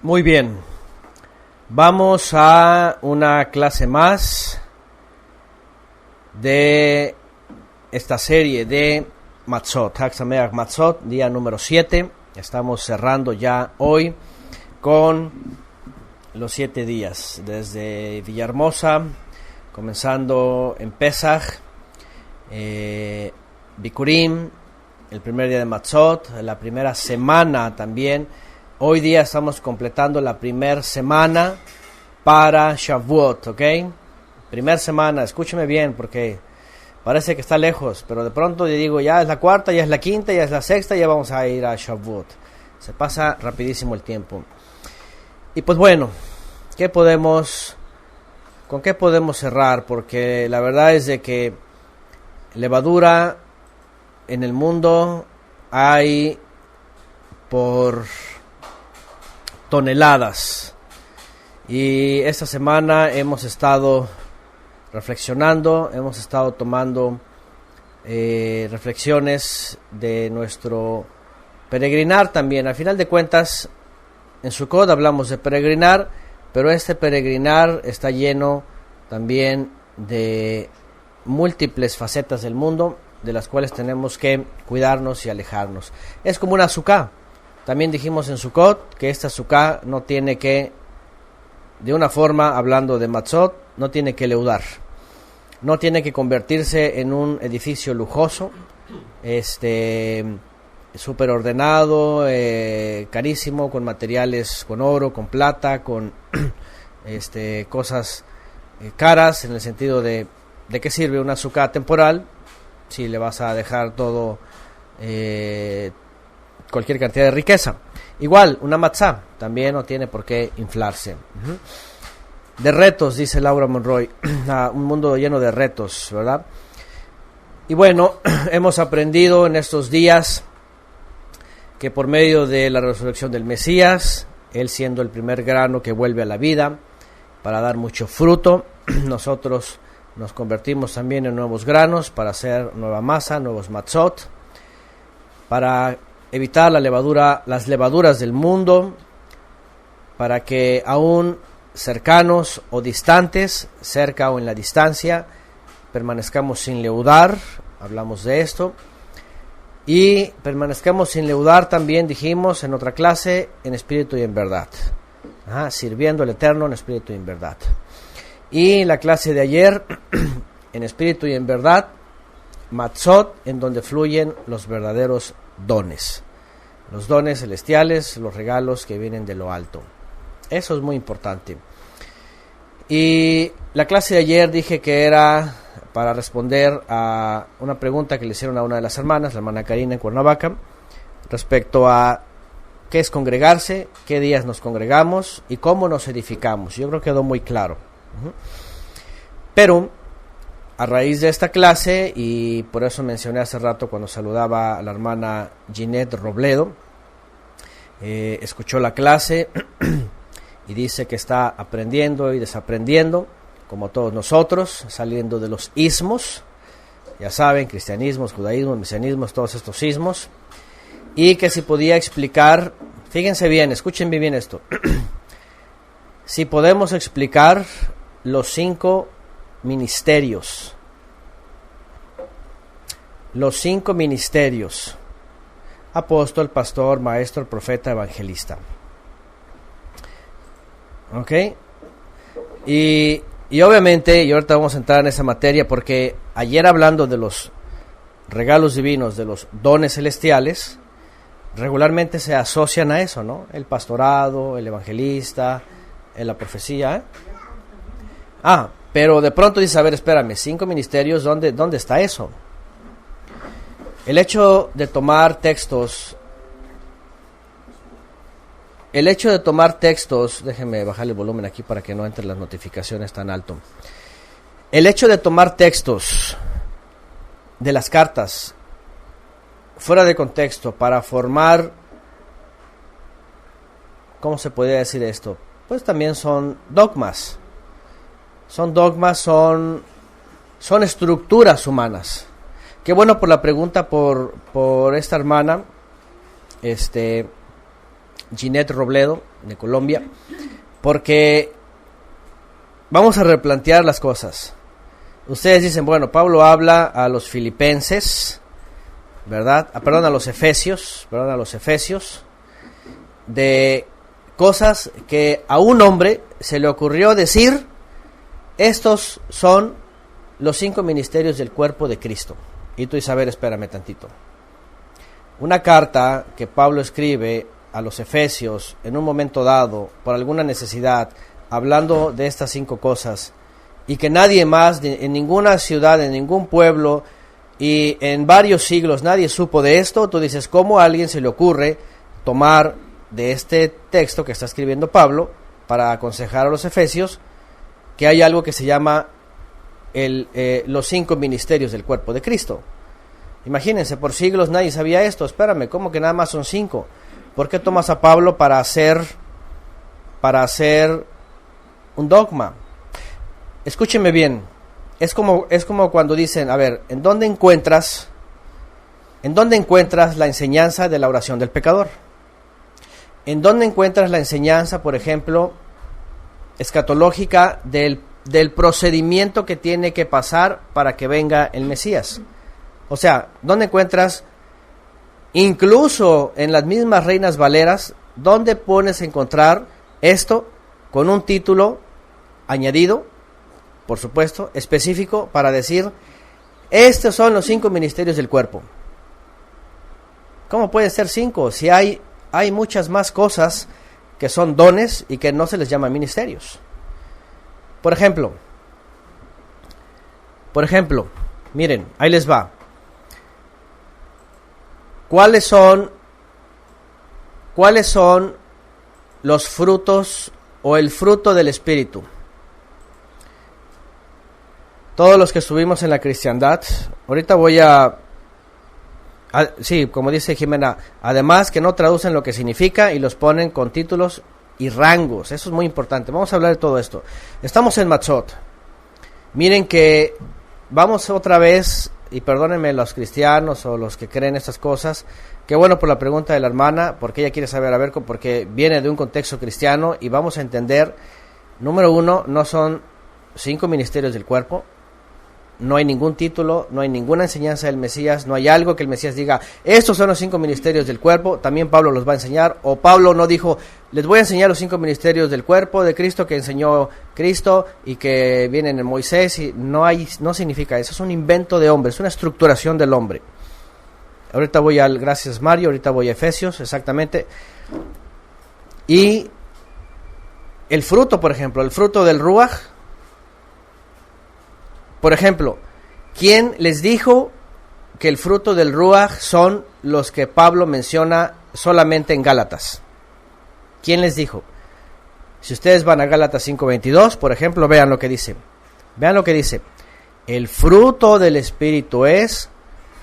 Muy bien, vamos a una clase más de esta serie de Matzot, Hag Sameach Matzot, día número 7. Estamos cerrando ya hoy con los 7 días, desde Villahermosa, comenzando en Pesach, Bikurim, el primer día de Matzot, la primera semana también. Hoy día estamos completando la primera semana para Shavuot, ¿ok? Primer semana, escúcheme bien porque parece que está lejos, pero de pronto yo digo, ya es la cuarta, ya es la quinta, ya es la sexta, ya vamos a ir a Shavuot. Se pasa rapidísimo el tiempo. Y pues bueno, ¿con qué podemos cerrar? Porque la verdad es de que levadura en el mundo hay por toneladas, y esta semana hemos estado reflexionando, hemos estado tomando reflexiones de nuestro peregrinar también. Al final de cuentas, en Sukkot hablamos de peregrinar, pero este peregrinar está lleno también de múltiples facetas del mundo, de las cuales tenemos que cuidarnos y alejarnos. Es como una Sukkah. También dijimos en Sukkot que esta Sukkah no tiene que, de una forma, hablando de Matzot, no tiene que leudar. No tiene que convertirse en un edificio lujoso, súper ordenado, carísimo, con materiales, con oro, con plata, con cosas caras, en el sentido de qué sirve una Sukkah temporal si le vas a dejar todo, cualquier cantidad de riqueza. Igual, una matzá también no tiene por qué inflarse. De retos, dice Laura Monroy, un mundo lleno de retos, ¿verdad? Y bueno, hemos aprendido en estos días que por medio de la resurrección del Mesías, él siendo el primer grano que vuelve a la vida para dar mucho fruto, nosotros nos convertimos también en nuevos granos para hacer nueva masa, nuevos matzot, para evitar las levaduras del mundo, para que aún cercanos o distantes, cerca o en la distancia, permanezcamos sin leudar. Hablamos de esto. Y permanezcamos sin leudar también, dijimos en otra clase, en espíritu y en verdad. Sirviendo al Eterno en espíritu y en verdad. Y la clase de ayer, en espíritu y en verdad, Matzot, en donde fluyen los verdaderos dones. Los dones celestiales, los regalos que vienen de lo alto. Eso es muy importante. Y la clase de ayer dije que era para responder a una pregunta que le hicieron a una de las hermanas, la hermana Karina en Cuernavaca, respecto a qué es congregarse, qué días nos congregamos y cómo nos edificamos. Yo creo que quedó muy claro. Pero a raíz de esta clase, y por eso mencioné hace rato cuando saludaba a la hermana Ginette Robledo, escuchó la clase y dice que está aprendiendo y desaprendiendo, como todos nosotros, saliendo de los ismos, ya saben, cristianismos, judaísmos, mesianismos, todos estos ismos, y que si podía explicar, fíjense bien, escuchen bien esto, si podemos explicar los 5 ministerios, apóstol, pastor, maestro, profeta, evangelista. ¿Ok? Y obviamente, y ahorita vamos a entrar en esa materia, porque ayer hablando de los regalos divinos, de los dones celestiales, regularmente se asocian a eso, ¿no? El pastorado, el evangelista, la profecía. Pero de pronto dices, a ver, espérame, 5 ministerios, ¿dónde está eso? El hecho de tomar textos, déjenme bajarle el volumen aquí para que no entren las notificaciones tan alto. El hecho de tomar textos de las cartas fuera de contexto para formar, ¿cómo se podría decir esto? Pues también son dogmas. Son estructuras humanas. Qué bueno por la pregunta por esta hermana, Ginette Robledo, de Colombia, porque vamos a replantear las cosas. Ustedes dicen, bueno, Pablo habla a los filipenses, ¿verdad? A los efesios, de cosas que a un hombre se le ocurrió decir, estos son los 5 ministerios del cuerpo de Cristo. Y tú dices, a ver, espérame tantito. Una carta que Pablo escribe a los efesios en un momento dado, por alguna necesidad, hablando de estas 5 cosas, y que nadie más, en ninguna ciudad, en ningún pueblo, y en varios siglos nadie supo de esto, tú dices, ¿cómo a alguien se le ocurre tomar de este texto que está escribiendo Pablo para aconsejar a los efesios que hay algo que se llama los 5 ministerios del cuerpo de Cristo? Imagínense, por siglos nadie sabía esto. Espérame, ¿cómo que nada más son 5? ¿Por qué tomas a Pablo para hacer un dogma? Escúcheme bien, es como cuando dicen, a ver, ¿en dónde encuentras la enseñanza de la oración del pecador? ¿En dónde encuentras la enseñanza, por ejemplo, escatológica del procedimiento que tiene que pasar para que venga el Mesías? O sea, ¿dónde encuentras, incluso en las mismas Reinas Valeras, dónde pones a encontrar esto con un título añadido, por supuesto, específico, para decir, estos son los 5 ministerios del cuerpo? ¿Cómo pueden ser 5 si hay muchas más cosas que son dones y que no se les llama ministerios? Por ejemplo, miren, ahí les va. ¿Cuáles son los frutos o el fruto del Espíritu? Todos los que estuvimos en la cristiandad, ahorita voy sí, como dice Jimena, además que no traducen lo que significa y los ponen con títulos y rangos. Eso es muy importante. Vamos a hablar de todo esto. Estamos en Matzot. Miren que vamos otra vez, y perdónenme los cristianos o los que creen estas cosas, qué bueno por la pregunta de la hermana, porque ella quiere saber, a ver, porque viene de un contexto cristiano, y vamos a entender, número 1, no son 5 ministerios del cuerpo. No hay ningún título, no hay ninguna enseñanza del Mesías, no hay algo que el Mesías diga, estos son los 5 ministerios del cuerpo, también Pablo los va a enseñar, o Pablo no dijo, les voy a enseñar los 5 ministerios del cuerpo de Cristo que enseñó Cristo y que vienen en Moisés, y no significa eso, es un invento de hombre, es una estructuración del hombre. Ahorita voy gracias Mario, ahorita voy a Efesios, exactamente. Y el fruto, por ejemplo, el fruto del Ruach. Por ejemplo, ¿quién les dijo que el fruto del Ruach son los que Pablo menciona solamente en Gálatas? ¿Quién les dijo? Si ustedes van a Gálatas 5:22, por ejemplo, vean lo que dice. Vean lo que dice. El fruto del Espíritu es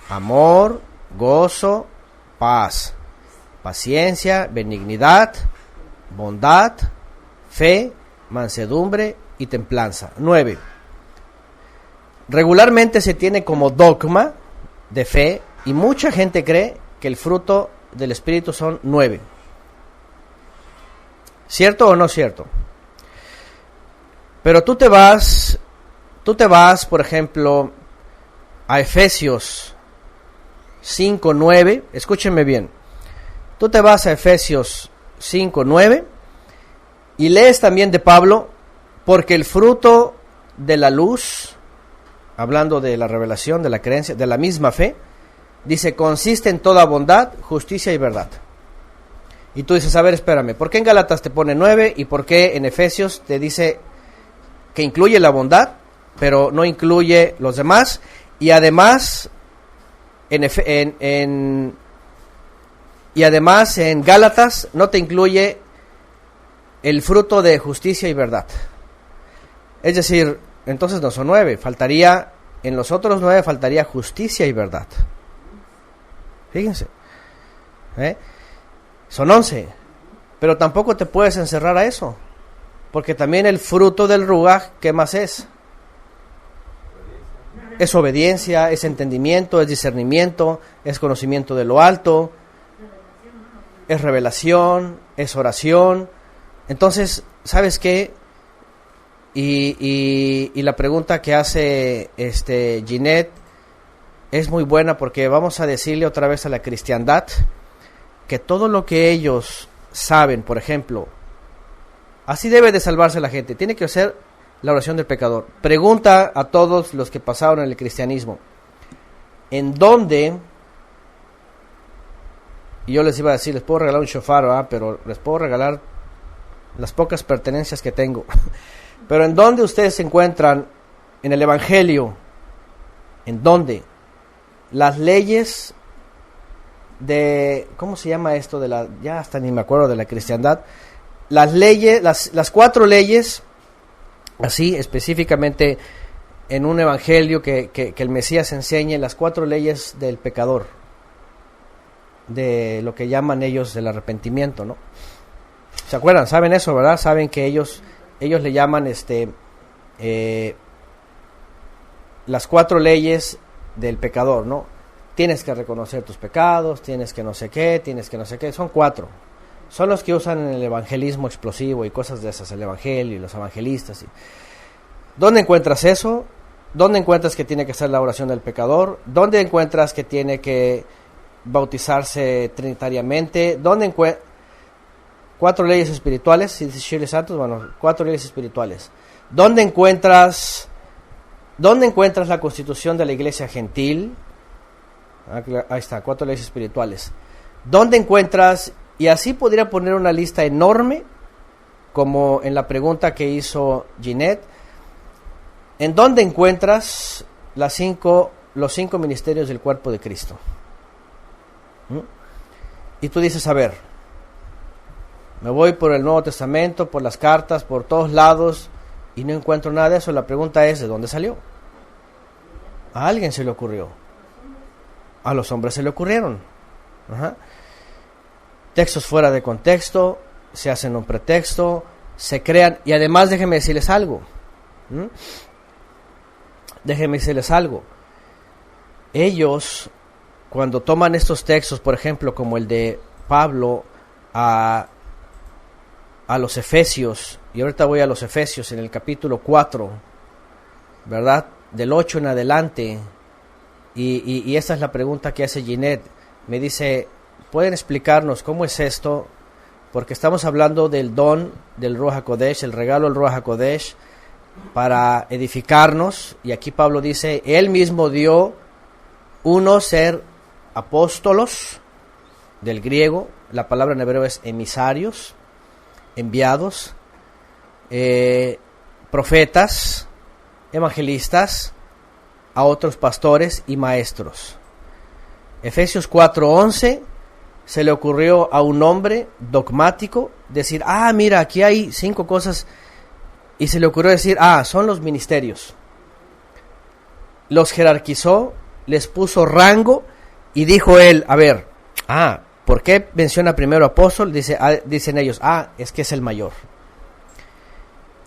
amor, gozo, paz, paciencia, benignidad, bondad, fe, mansedumbre y templanza. 9. Regularmente se tiene como dogma de fe, y mucha gente cree que el fruto del Espíritu son 9. ¿Cierto o no cierto? Pero tú te vas, por ejemplo, a Efesios 5:9, escúchenme bien. Tú te vas a Efesios 5:9 y lees también de Pablo, porque el fruto de la luz, hablando de la revelación, de la creencia, de la misma fe, dice, consiste en toda bondad, justicia y verdad. Y tú dices, a ver, espérame, ¿por qué en Gálatas te pone 9 y por qué en Efesios te dice que incluye la bondad, pero no incluye los demás? Y además, en Gálatas no te incluye el fruto de justicia y verdad. Es decir, entonces no son 9, faltaría, en los otros 9 faltaría justicia y verdad. Fíjense, son 11, pero tampoco te puedes encerrar a eso, porque también el fruto del Ruach, ¿qué más es? Es obediencia, es entendimiento, es discernimiento, es conocimiento de lo alto, es revelación, es oración. Entonces, ¿sabes qué? Y la pregunta que hace Ginette es muy buena, porque vamos a decirle otra vez a la cristiandad que todo lo que ellos saben, por ejemplo, así debe de salvarse la gente, tiene que ser la oración del pecador. Pregunta a todos los que pasaron en el cristianismo, ¿en dónde? Y yo les iba a decir, les puedo regalar un shofar, pero les puedo regalar las pocas pertenencias que tengo. Pero ¿en dónde ustedes se encuentran en el Evangelio? ¿En dónde? Las leyes de, ¿cómo se llama esto? Ya hasta ni me acuerdo de la cristiandad. Las leyes, las 4 leyes, así específicamente en un evangelio que el Mesías enseñe, las 4 leyes del pecador, de lo que llaman ellos del arrepentimiento, ¿no? ¿Se acuerdan? ¿Saben eso, verdad? Saben que ellos le llaman las 4 leyes del pecador, ¿no? Tienes que reconocer tus pecados, tienes que no sé qué, son 4. Son los que usan en el evangelismo explosivo y cosas de esas, el evangelio y los evangelistas. ¿Dónde encuentras eso? ¿Dónde encuentras que tiene que ser la oración del pecador? ¿Dónde encuentras que tiene que bautizarse trinitariamente? ¿Dónde encuentras 4 leyes espirituales? Si dice Shirley Santos, bueno, 4 leyes espirituales. ¿Dónde encuentras la constitución de la iglesia gentil? Ahí está, 4 leyes espirituales. ¿Dónde encuentras? Y así podría poner una lista enorme, como en la pregunta que hizo Ginette. ¿En dónde encuentras los 5 ministerios del cuerpo de Cristo? Y tú dices, a ver, me voy por el Nuevo Testamento, por las cartas, por todos lados, y no encuentro nada de eso. La pregunta es, ¿de dónde salió? A alguien se le ocurrió. A los hombres se le ocurrieron. Textos fuera de contexto, se hacen un pretexto, se crean. Y además déjenme decirles algo. Ellos, cuando toman estos textos, por ejemplo, como el de Pablo a los Efesios, y ahorita voy a los Efesios en el capítulo 4, ¿verdad? Del 8 en adelante, y esa es la pregunta que hace Ginette. Me dice, ¿pueden explicarnos cómo es esto? Porque estamos hablando del don del Ruach HaKodesh, el regalo del Ruach HaKodesh para edificarnos, y aquí Pablo dice, él mismo dio uno ser apóstolos, del griego, la palabra en hebreo es emisarios, enviados, profetas, evangelistas, a otros pastores y maestros. Efesios 4:11, se le ocurrió a un hombre dogmático decir, mira, aquí hay 5 cosas, y se le ocurrió decir, son los ministerios. Los jerarquizó, les puso rango, y dijo él, a ver, ¿por qué menciona primero apóstol? Dicen ellos, es que es el mayor.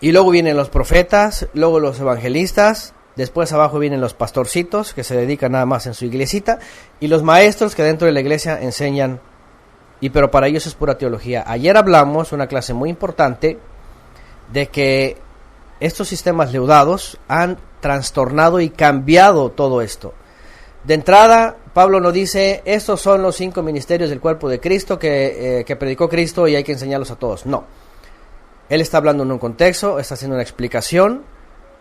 Y luego vienen los profetas, luego los evangelistas, después abajo vienen los pastorcitos, que se dedican nada más en su iglesita, y los maestros que dentro de la iglesia enseñan, pero para ellos es pura teología. Ayer hablamos, una clase muy importante, de que estos sistemas leudados han trastornado y cambiado todo esto. De entrada, Pablo nos dice, estos son los 5 ministerios del cuerpo de Cristo que predicó Cristo y hay que enseñarlos a todos. No. Él está hablando en un contexto, está haciendo una explicación,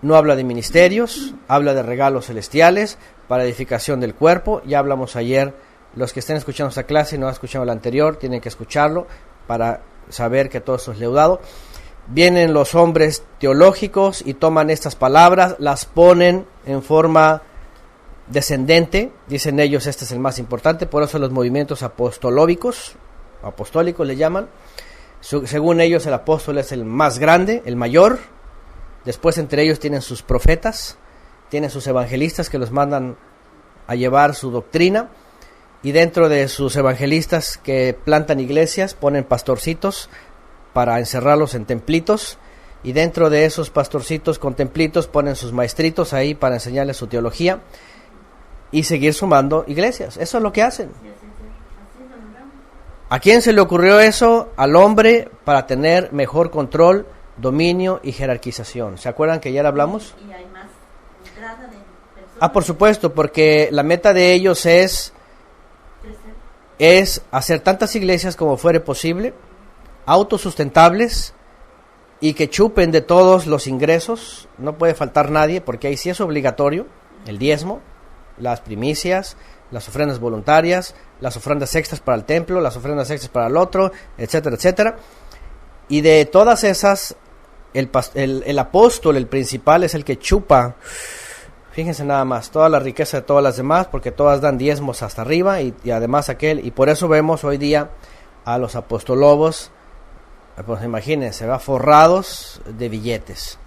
no habla de ministerios, habla de regalos celestiales para edificación del cuerpo. Ya hablamos ayer, los que estén escuchando esta clase y no han escuchado la anterior, tienen que escucharlo para saber que todo esto es leudado. Vienen los hombres teológicos y toman estas palabras, las ponen en forma descendente, dicen ellos, este es el más importante, por eso los movimientos apostólicos le llaman. Según ellos el apóstol es el más grande, el mayor. Después entre ellos tienen sus profetas, tienen sus evangelistas que los mandan a llevar su doctrina, y dentro de sus evangelistas que plantan iglesias ponen pastorcitos para encerrarlos en templitos, y dentro de esos pastorcitos con templitos ponen sus maestritos ahí para enseñarles su teología y seguir sumando iglesias. Eso es lo que hacen. ¿A quién se le ocurrió eso? Al hombre, para tener mejor control, dominio y jerarquización. ¿Se acuerdan que ya le hablamos? Y hay más entrada de personas. Por supuesto, porque la meta de ellos es hacer tantas iglesias como fuere posible, autosustentables y que chupen de todos los ingresos. No puede faltar nadie, porque ahí sí es obligatorio el diezmo, las primicias, las ofrendas voluntarias, las ofrendas extras para el templo, las ofrendas extras para el otro, etcétera, etcétera. Y de todas esas, el apóstol, el principal, es el que chupa, fíjense nada más, toda la riqueza de todas las demás, porque todas dan diezmos hasta arriba, y además aquel, y por eso vemos hoy día a los apostolobos, pues imagínense, forrados de billetes,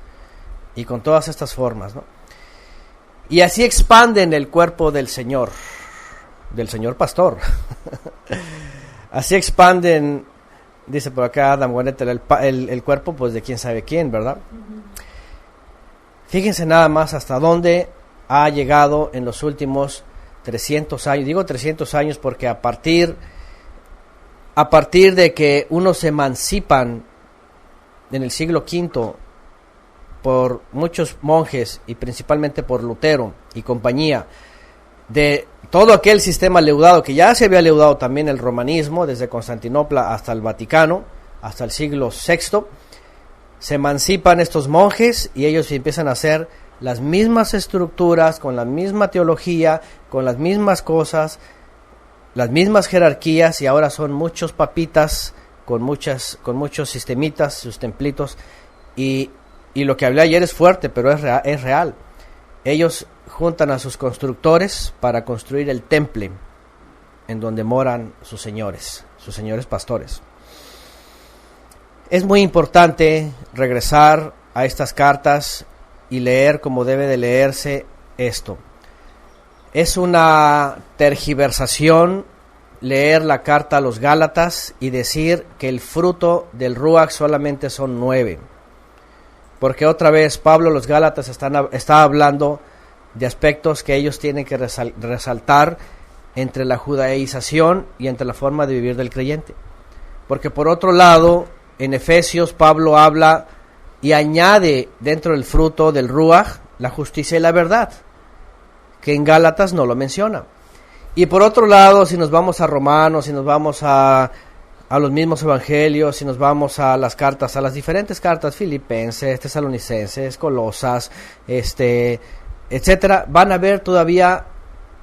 y con todas estas formas, ¿no? Y así expanden el cuerpo del Señor pastor. Así expanden, dice por acá Adam Guaneta, el cuerpo pues de quién sabe quién, ¿verdad? Fíjense nada más hasta dónde ha llegado en los últimos 300 años. Digo 300 años porque a partir de que unos se emancipan en el siglo V por muchos monjes y principalmente por Lutero y compañía, de todo aquel sistema leudado, que ya se había leudado también el romanismo, desde Constantinopla hasta el Vaticano, hasta el siglo VI, se emancipan estos monjes y ellos empiezan a hacer las mismas estructuras, con la misma teología, con las mismas cosas, las mismas jerarquías, y ahora son muchos papitas con muchos sistemitas, sus templitos, y lo que hablé ayer es fuerte, pero es real. Ellos juntan a sus constructores para construir el temple en donde moran sus señores pastores. Es muy importante regresar a estas cartas y leer como debe de leerse esto. Es una tergiversación leer la carta a los Gálatas y decir que el fruto del Ruach solamente son 9. Porque otra vez Pablo, los Gálatas, está hablando de aspectos que ellos tienen que resaltar entre la judaización y entre la forma de vivir del creyente. Porque por otro lado, en Efesios Pablo habla y añade dentro del fruto del Ruach la justicia y la verdad, que en Gálatas no lo menciona. Y por otro lado, si nos vamos a Romanos, si nos vamos a los mismos evangelios, si nos vamos a las cartas, a las diferentes cartas, Filipenses, Tesalonicenses, Colosas, etcétera, van a ver todavía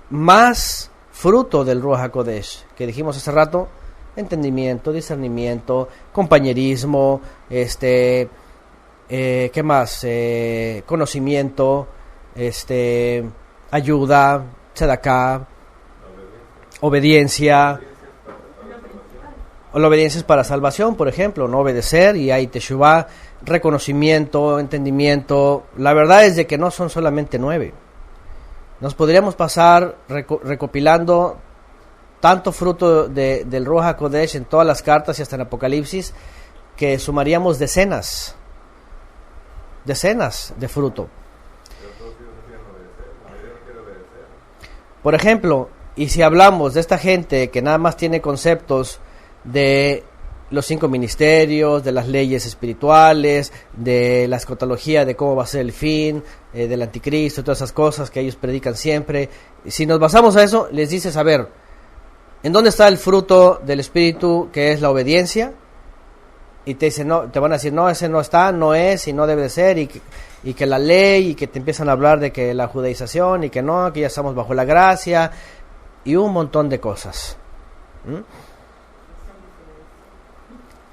más fruto del Ruach HaKodesh, que dijimos hace rato: entendimiento, discernimiento, compañerismo, ¿qué más? Conocimiento, ayuda, tzedakah, obediencia. O la obediencia es para salvación, por ejemplo, no obedecer, y hay teshuvah, reconocimiento, entendimiento. La verdad es de que no son solamente 9. Nos podríamos pasar recopilando tanto fruto del Ruach HaKodesh en todas las cartas y hasta en Apocalipsis, que sumaríamos decenas de fruto. Por ejemplo, y si hablamos de esta gente que nada más tiene conceptos de los 5 ministerios, de las leyes espirituales, de la escatología, de cómo va a ser el fin, del anticristo, todas esas cosas que ellos predican siempre, si nos basamos a eso, les dices: a ver, ¿en dónde está el fruto del Espíritu, que es la obediencia? Y te dicen, no, te van a decir: no, ese no está, no es, y no debe de ser, y que la ley, y que te empiezan a hablar de que la judaización, y que no, que ya estamos bajo la gracia, y un montón de cosas.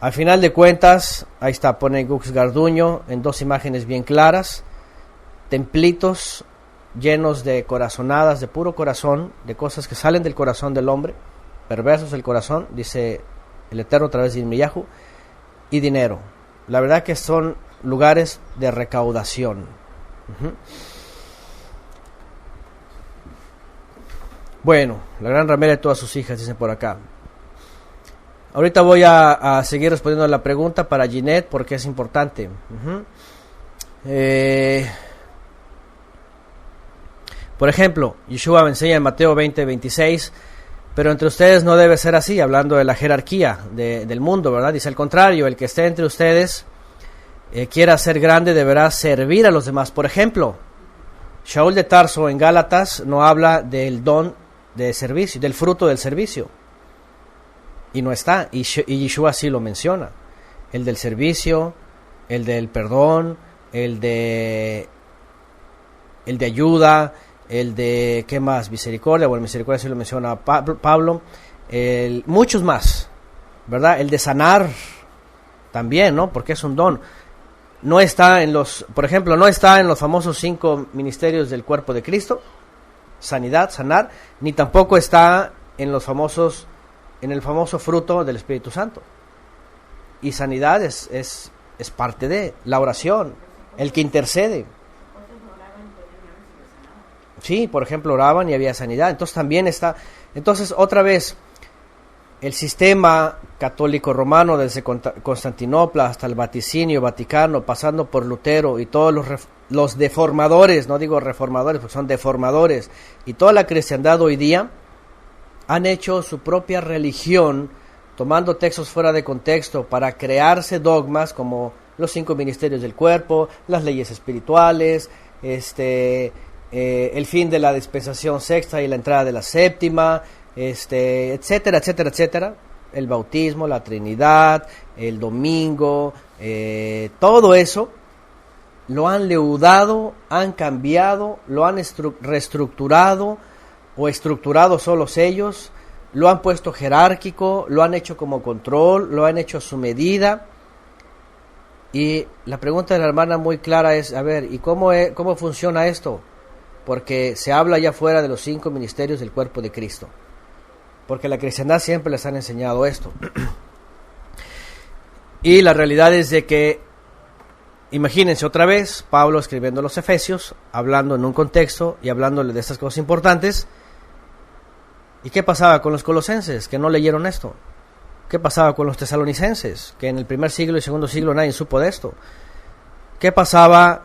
Al final de cuentas, ahí está, pone Gux Garduño en 2 imágenes bien claras: templitos llenos de corazonadas, de puro corazón, de cosas que salen del corazón del hombre, perversos del corazón, dice el Eterno a través de Irmiyahu, y dinero. La verdad que son lugares de recaudación. Bueno, la gran ramera de todas sus hijas, dicen por acá. Ahorita voy a seguir respondiendo a la pregunta para Ginette, porque es importante. Por ejemplo, Yeshua me enseña en Mateo 20:26: pero entre ustedes no debe ser así, hablando de la jerarquía del mundo, ¿verdad? Dice al contrario, el que esté entre ustedes quiera ser grande deberá servir a los demás. Por ejemplo, Shaul de Tarso en Gálatas no habla del don de servicio, del fruto del servicio, y no está, y Yeshua sí lo menciona, el del servicio, el del perdón, el de ayuda, el de, ¿qué más? Misericordia, bueno, misericordia sí lo menciona Pablo, muchos más, ¿verdad? El de sanar también, ¿no? Porque es un don. No está por ejemplo, no está en los famosos 5 ministerios del cuerpo de Cristo, sanidad, sanar, ni tampoco está en el famoso fruto del Espíritu Santo. Y sanidad es parte de la oración, el que intercede. Sí, por ejemplo, oraban y había sanidad. Entonces también está. Entonces, otra vez, el sistema católico romano desde Constantinopla hasta el Vaticinio Vaticano, pasando por Lutero y todos los deformadores, no digo reformadores porque son deformadores, y toda la cristiandad hoy día han hecho su propia religión, tomando textos fuera de contexto para crearse dogmas como los 5 ministerios del cuerpo, las leyes espirituales, el fin de la dispensación sexta y la entrada de la séptima, etcétera, etcétera, etcétera, el bautismo, la Trinidad, el domingo, todo eso lo han leudado, han cambiado, lo han reestructurado o estructurado solos ellos, lo han puesto jerárquico, lo han hecho como control, lo han hecho a su medida. Y la pregunta de la hermana muy clara es, a ver, ¿y cómo funciona esto? Porque se habla ya fuera de los 5 ministerios del cuerpo de Cristo. Porque la cristiandad siempre les han enseñado esto. Y la realidad es de que, imagínense otra vez, Pablo escribiendo a los Efesios, hablando en un contexto y hablándole de estas cosas importantes. ¿Y qué pasaba con los colosenses que no leyeron esto? ¿Qué pasaba con los tesalonicenses que en el primer siglo y segundo siglo nadie supo de esto? ¿Qué pasaba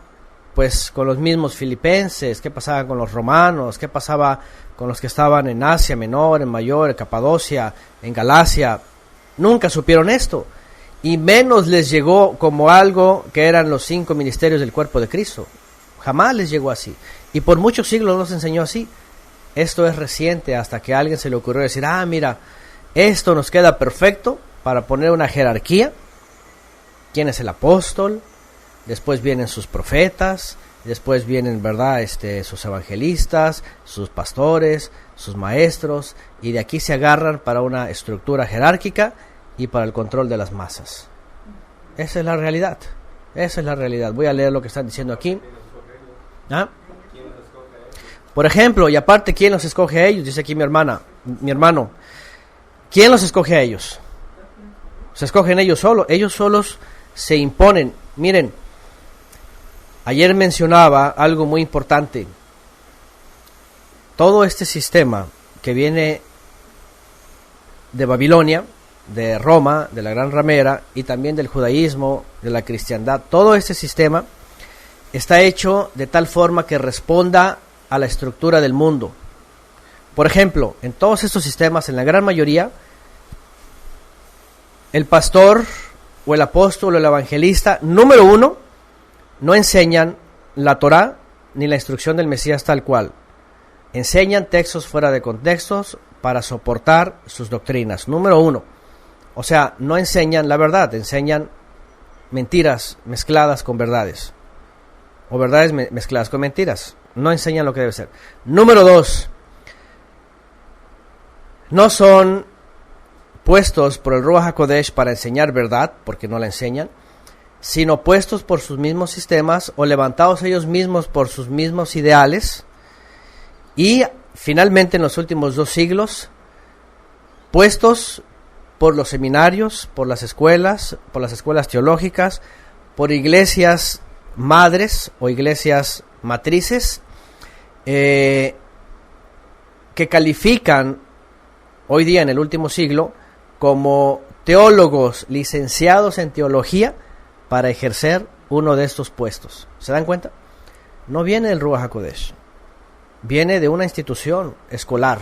pues con los mismos filipenses? ¿Qué pasaba con los romanos? ¿Qué pasaba con los que estaban en Asia Menor, en Mayor, en Capadocia, en Galacia? Nunca supieron esto, y menos les llegó como algo que eran los 5 ministerios del cuerpo de Cristo. Jamás les llegó así, y por muchos siglos nos enseñó así. Esto es reciente, hasta que a alguien se le ocurrió decir, mira, esto nos queda perfecto para poner una jerarquía. ¿Quién es el apóstol? Después vienen sus profetas, después vienen, ¿verdad?, sus evangelistas, sus pastores, sus maestros, y de aquí se agarran para una estructura jerárquica y para el control de las masas. Esa es la realidad. Esa es la realidad. Voy a leer lo que están diciendo aquí. Por ejemplo, y aparte, ¿quién los escoge a ellos? Dice aquí mi hermano. ¿Quién los escoge a ellos? Se escogen ellos solos. Ellos solos se imponen. Miren, ayer mencionaba algo muy importante. Todo este sistema que viene de Babilonia, de Roma, de la Gran Ramera, y también del judaísmo, de la cristiandad, todo este sistema está hecho de tal forma que responda a la estructura del mundo. Por ejemplo, en todos estos sistemas, en la gran mayoría, el pastor o el apóstol o el evangelista, número 1, no enseñan la Torá ni la instrucción del Mesías tal cual. Enseñan textos fuera de contextos para soportar sus doctrinas. Número 1. O sea, no enseñan la verdad, enseñan mentiras mezcladas con verdades. O verdades mezcladas con mentiras. No enseñan lo que debe ser. Número 2. No son puestos por el Ruach HaKodesh para enseñar verdad, porque no la enseñan, sino puestos por sus mismos sistemas o levantados ellos mismos por sus mismos ideales, y finalmente en los últimos 2 siglos puestos por los seminarios, por las escuelas teológicas, por iglesias madres o iglesias matrices, que califican hoy día en el último siglo como teólogos licenciados en teología para ejercer uno de estos puestos. ¿Se dan cuenta? No viene del Ruach HaKodesh, viene de una institución escolar,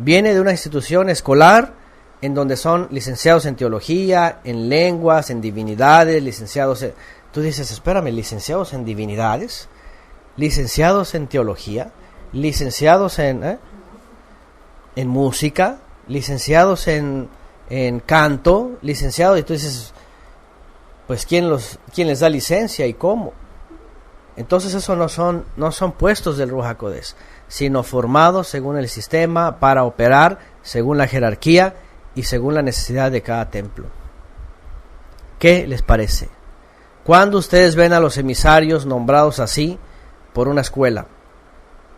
Viene de una institución escolar en donde son licenciados en teología, en lenguas, en divinidades, licenciados en... Tú dices, espérame, licenciados en divinidades, licenciados en teología, licenciados en música, licenciados en canto, licenciados, y tú dices, pues ¿quién les da licencia y cómo? Entonces eso no son puestos del Ruach HaKodesh, sino formados según el sistema para operar según la jerarquía y según la necesidad de cada templo. ¿Qué les parece? Cuando ustedes ven a los emisarios nombrados así por una escuela,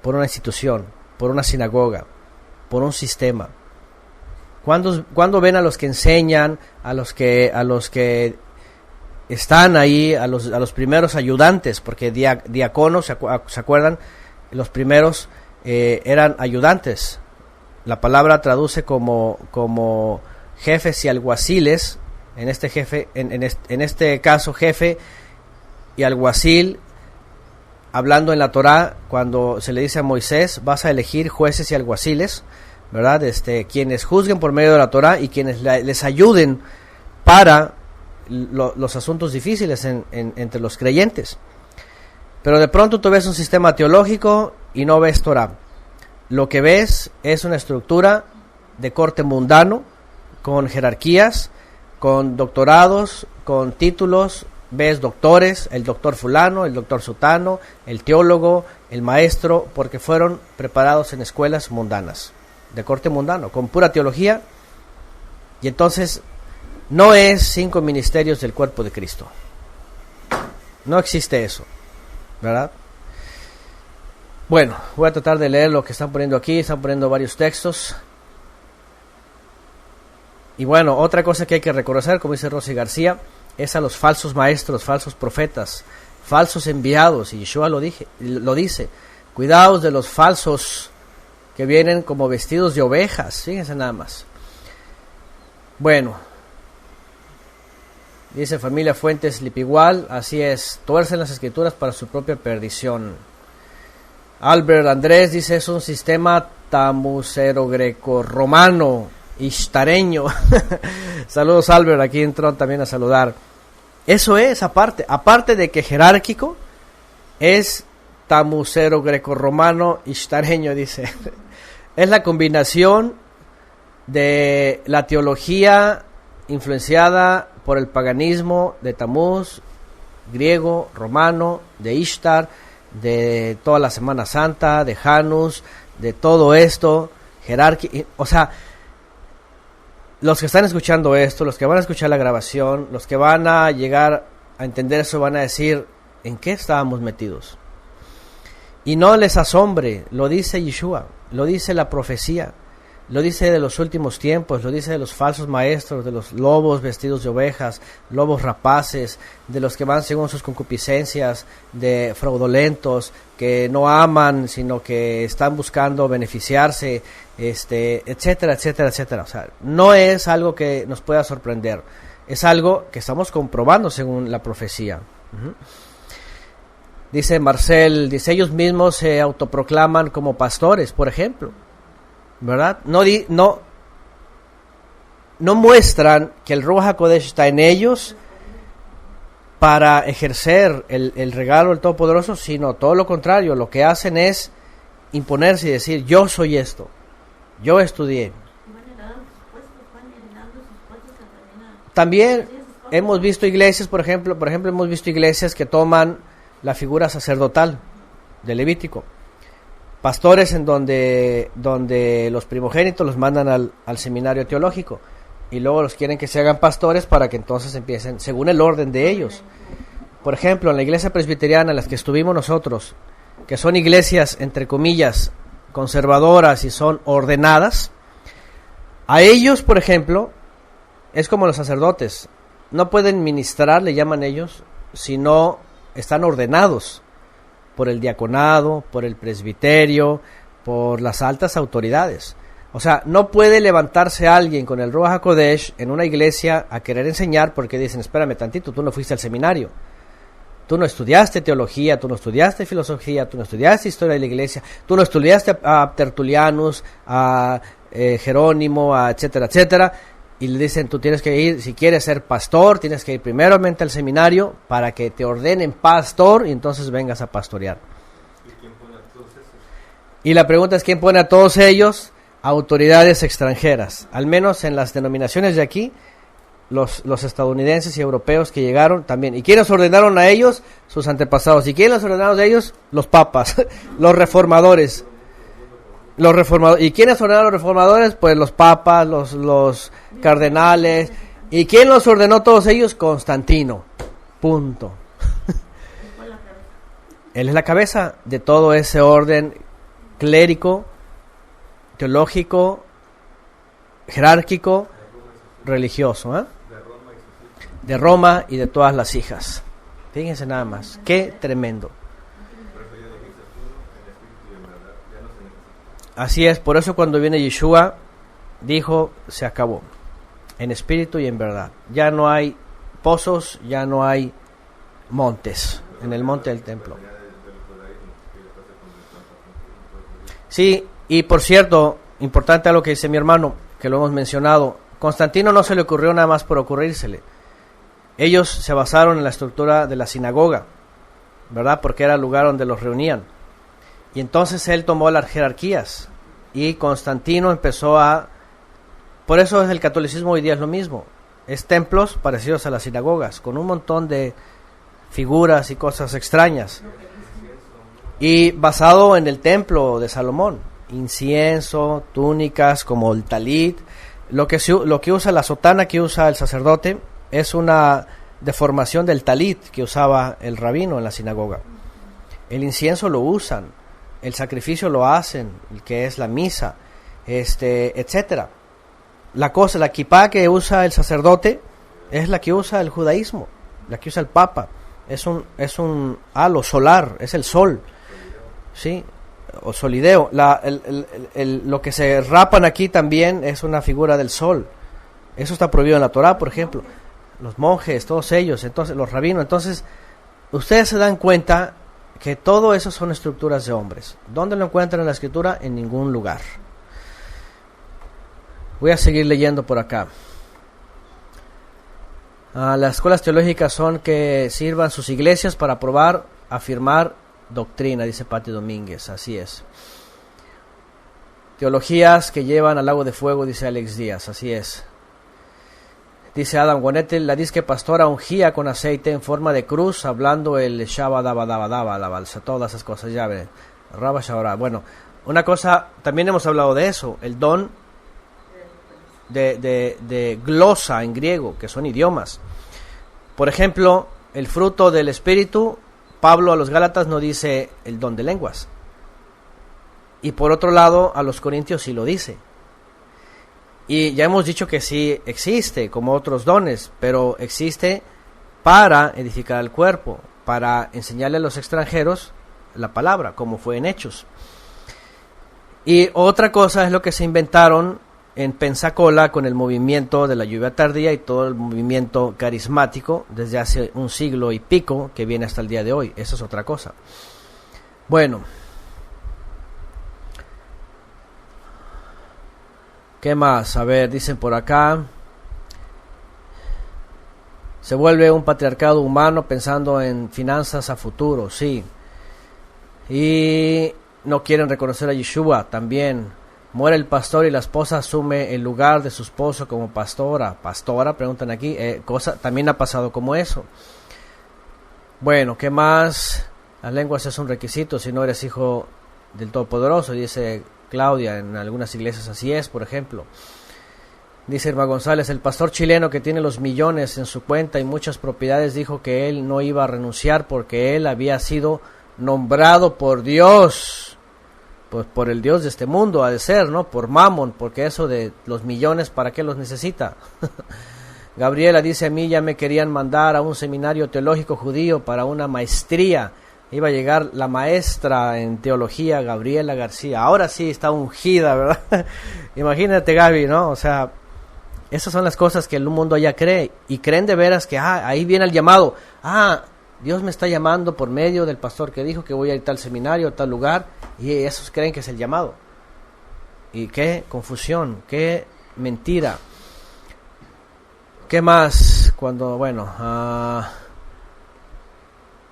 por una institución, por una sinagoga, por un sistema, cuando ven a los que enseñan, a los que están ahí, a los primeros ayudantes, porque diáconos, ¿se acuerdan? Los primeros eran ayudantes. La palabra traduce como jefes y alguaciles. En este caso, jefe y alguacil, hablando en la Torá, cuando se le dice a Moisés, vas a elegir jueces y alguaciles, ¿verdad? Quienes juzguen por medio de la Torá y quienes les ayuden para los asuntos difíciles entre los creyentes. Pero de pronto tú ves un sistema teológico y no ves Torá. Lo que ves es una estructura de corte mundano, con jerarquías, con doctorados, con títulos. Ves doctores, el doctor fulano, el doctor sutano, el teólogo, el maestro, porque fueron preparados en escuelas mundanas, de corte mundano, con pura teología. Y entonces no es 5 ministerios del cuerpo de Cristo. No existe eso, ¿verdad? Bueno, voy a tratar de leer lo que están poniendo aquí. Están poniendo varios textos. Y bueno, otra cosa que hay que reconocer, como dice Rosy García, es a los falsos maestros, falsos profetas, falsos enviados. Y Yeshua lo dice. Cuidaos de los falsos que vienen como vestidos de ovejas. Fíjense nada más. Bueno, dice familia Fuentes Lipigual, así es, tuercen las escrituras para su propia perdición. Albert Andrés dice, es un sistema tamucero greco-romano, ishtareño. Saludos Albert, aquí entró también a saludar. Eso es, aparte de que jerárquico, es tamucero greco-romano, ishtareño, dice. Es la combinación de la teología influenciada por el paganismo de Tamuz, griego, romano, de Ishtar, de toda la Semana Santa, de Janus, de todo esto, jerarquía, o sea, los que están escuchando esto, los que van a escuchar la grabación, los que van a llegar a entender eso, van a decir, ¿en qué estábamos metidos? Y no les asombre, lo dice Yeshua, lo dice la profecía, lo dice de los últimos tiempos, lo dice de los falsos maestros, de los lobos vestidos de ovejas, lobos rapaces, de los que van según sus concupiscencias, de fraudulentos, que no aman, sino que están buscando beneficiarse, etcétera, etcétera, etcétera. O sea, no es algo que nos pueda sorprender, es algo que estamos comprobando según la profecía. Dice Marcel, dice, ellos mismos se autoproclaman como pastores, por ejemplo. ¿Verdad? No muestran que el Ruach HaKodesh está en ellos para ejercer el regalo del Todopoderoso, sino todo lo contrario. Lo que hacen es imponerse y decir, yo soy esto, yo estudié. También hemos visto iglesias, por ejemplo hemos visto iglesias que toman la figura sacerdotal de Levítico. Pastores en donde los primogénitos los mandan al seminario teológico y luego los quieren que se hagan pastores para que entonces empiecen según el orden de ellos. Por ejemplo, en la iglesia presbiteriana en las que estuvimos nosotros, que son iglesias entre comillas conservadoras y son ordenadas, a ellos, por ejemplo, es como los sacerdotes, no pueden ministrar, le llaman ellos, si no están ordenados por el diaconado, por el presbiterio, por las altas autoridades. O sea, no puede levantarse alguien con el Ruach HaKodesh en una iglesia a querer enseñar porque dicen, espérame tantito, tú no fuiste al seminario, tú no estudiaste teología, tú no estudiaste filosofía, tú no estudiaste historia de la iglesia, tú no estudiaste a Tertulianus, a Jerónimo, etcétera, etcétera, y le dicen, tú tienes que ir, si quieres ser pastor, tienes que ir primeramente al seminario para que te ordenen pastor y entonces vengas a pastorear. ¿Y quién pone a todos esos? Y la pregunta es, ¿quién pone a todos ellos? Autoridades extranjeras, al menos en las denominaciones de aquí, los estadounidenses y europeos que llegaron también. ¿Y quiénes ordenaron a ellos? Sus antepasados. ¿Y quiénes los ordenaron a ellos? Los papas, los reformadores. ¿Y quiénes ordenaron a los reformadores? Pues los papas, los cardenales. ¿Y quién los ordenó todos ellos? Constantino. Punto. Él es la cabeza de todo ese orden clérico, teológico, jerárquico, religioso, de Roma y de todas las hijas. Fíjense nada más, qué tremendo. Así es, por eso cuando viene Yeshua dijo, se acabó, en espíritu y en verdad. Ya no hay pozos, ya no hay montes, en el monte del templo. Sí, y por cierto, importante algo que dice mi hermano, que lo hemos mencionado, Constantino no se le ocurrió nada más por ocurrírsele. Ellos se basaron en la estructura de la sinagoga, ¿verdad? Porque era el lugar donde los reunían. Y entonces él tomó las jerarquías y Constantino empezó a... Por eso el catolicismo hoy día es lo mismo. Es templos parecidos a las sinagogas, con un montón de figuras y cosas extrañas. Y basado en el templo de Salomón. Incienso, túnicas como el talit. Lo que usa la sotana que usa el sacerdote es una deformación del talit que usaba el rabino en la sinagoga. El incienso lo usan, el sacrificio lo hacen, el que es la misa, etcétera. La kipá que usa el sacerdote es la que usa el judaísmo, la que usa el papa. Es un halo solar, es el sol, sí, o solideo. Lo que se rapan aquí también es una figura del sol. Eso está prohibido en la Torá, por ejemplo. Los monjes, todos ellos, entonces los rabinos. Entonces, ustedes se dan cuenta que todo eso son estructuras de hombres. ¿Dónde lo encuentran en la Escritura? En ningún lugar. Voy a seguir leyendo por acá. Las escuelas teológicas son que sirvan sus iglesias para probar, afirmar doctrina, dice Pati Domínguez. Así es. Teologías que llevan al lago de fuego, dice Alex Díaz. Así es. Dice Adam Guanete, la disque pastora ungía con aceite en forma de cruz, hablando el Shabbat, la balsa, todas esas cosas, ya ven. Rabba Shaorá. Bueno, una cosa, también hemos hablado de eso, el don de glosa en griego, que son idiomas. Por ejemplo, el fruto del Espíritu, Pablo a los Gálatas no dice el don de lenguas. Y por otro lado, a los Corintios sí lo dice. Y ya hemos dicho que sí existe, como otros dones, pero existe para edificar el cuerpo, para enseñarle a los extranjeros la palabra, como fue en Hechos. Y otra cosa es lo que se inventaron en Pensacola con el movimiento de la lluvia tardía y todo el movimiento carismático desde hace un siglo y pico que viene hasta el día de hoy. Eso es otra cosa. Bueno. ¿Qué más? A ver, dicen por acá. Se vuelve un patriarcado humano pensando en finanzas a futuro, sí. Y no quieren reconocer a Yeshua también. Muere el pastor y la esposa asume el lugar de su esposo como pastora. Pastora, preguntan aquí. También ha pasado como eso. Bueno, ¿qué más? Las lenguas es un requisito si no eres hijo del Todopoderoso, dice Claudia, en algunas iglesias así es, por ejemplo. Dice Irma González, el pastor chileno que tiene los millones en su cuenta y muchas propiedades dijo que él no iba a renunciar porque él había sido nombrado por Dios, pues por el Dios de este mundo, ha de ser, ¿no? Por Mamón, porque eso de los millones, ¿para qué los necesita? Gabriela dice, a mí ya me querían mandar a un seminario teológico judío para una maestría. Iba a llegar la maestra en teología, Gabriela García. Ahora sí está ungida, ¿verdad? Imagínate, Gaby, ¿no? O sea, esas son las cosas que el mundo ya cree. Y creen de veras que, ahí viene el llamado. Dios me está llamando por medio del pastor que dijo que voy a ir a tal seminario, a tal lugar. Y esos creen que es el llamado. Y qué confusión, qué mentira. ¿Qué más? Cuando, bueno,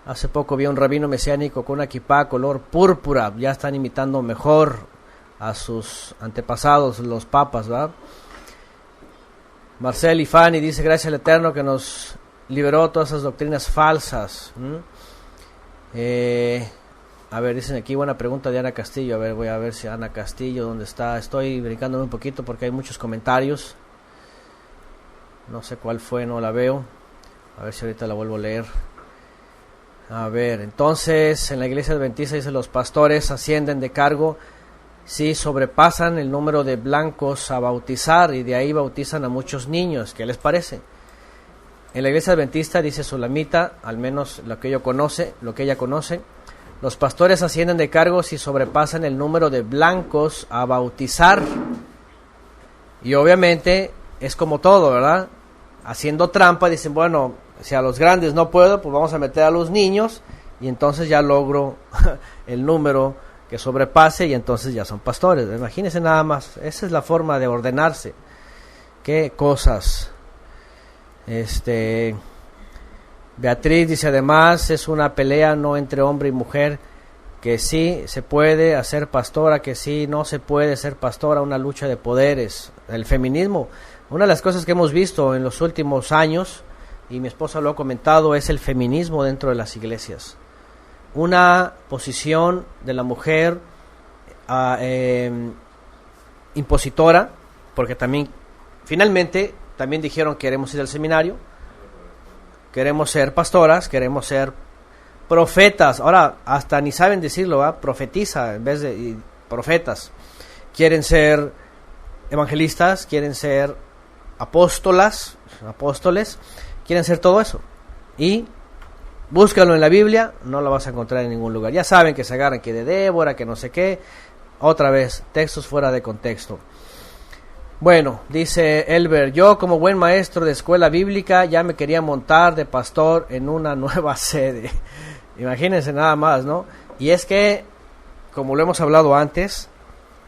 hace poco vi a un rabino mesiánico con una kipá color púrpura. Ya están imitando mejor a sus antepasados, los papas, ¿verdad? Marcel Ifani dice, gracias al Eterno que nos liberó de todas esas doctrinas falsas. A ver, dicen aquí, buena pregunta de Ana Castillo. A ver, voy a ver si Ana Castillo, ¿dónde está? Estoy brincándome un poquito porque hay muchos comentarios. No sé cuál fue, no la veo. A ver si ahorita la vuelvo a leer. A ver, entonces, en la iglesia adventista dice, los pastores ascienden de cargo si sobrepasan el número de blancos a bautizar, y de ahí bautizan a muchos niños. ¿Qué les parece? En la iglesia adventista, dice Sulamita, al menos lo que ella conoce, los pastores ascienden de cargo si sobrepasan el número de blancos a bautizar. Y obviamente es como todo, ¿verdad? Haciendo trampa, dicen, bueno, si a los grandes no puedo, pues vamos a meter a los niños, y entonces ya logro el número que sobrepase, y entonces ya son pastores. Imagínense nada más, esa es la forma de ordenarse. Qué cosas. Beatriz dice, además es una pelea no entre hombre y mujer, que sí se puede hacer pastora, que sí no se puede ser pastora, una lucha de poderes. El feminismo, una de las cosas que hemos visto en los últimos años, y mi esposa lo ha comentado, es el feminismo dentro de las iglesias. Una posición de la mujer impositora, porque también, finalmente, también dijeron queremos ir al seminario, queremos ser pastoras, queremos ser profetas. Ahora, hasta ni saben decirlo, ¿va? Profetiza en vez de profetas. Quieren ser evangelistas, quieren ser apóstoles, quieren ser todo eso. Y búscalo en la Biblia, no lo vas a encontrar en ningún lugar. Ya saben que se agarran que de Débora, que no sé qué. Otra vez, textos fuera de contexto. Bueno, dice Elber, yo como buen maestro de escuela bíblica ya me quería montar de pastor en una nueva sede. Imagínense nada más, ¿no? Y es que, como lo hemos hablado antes,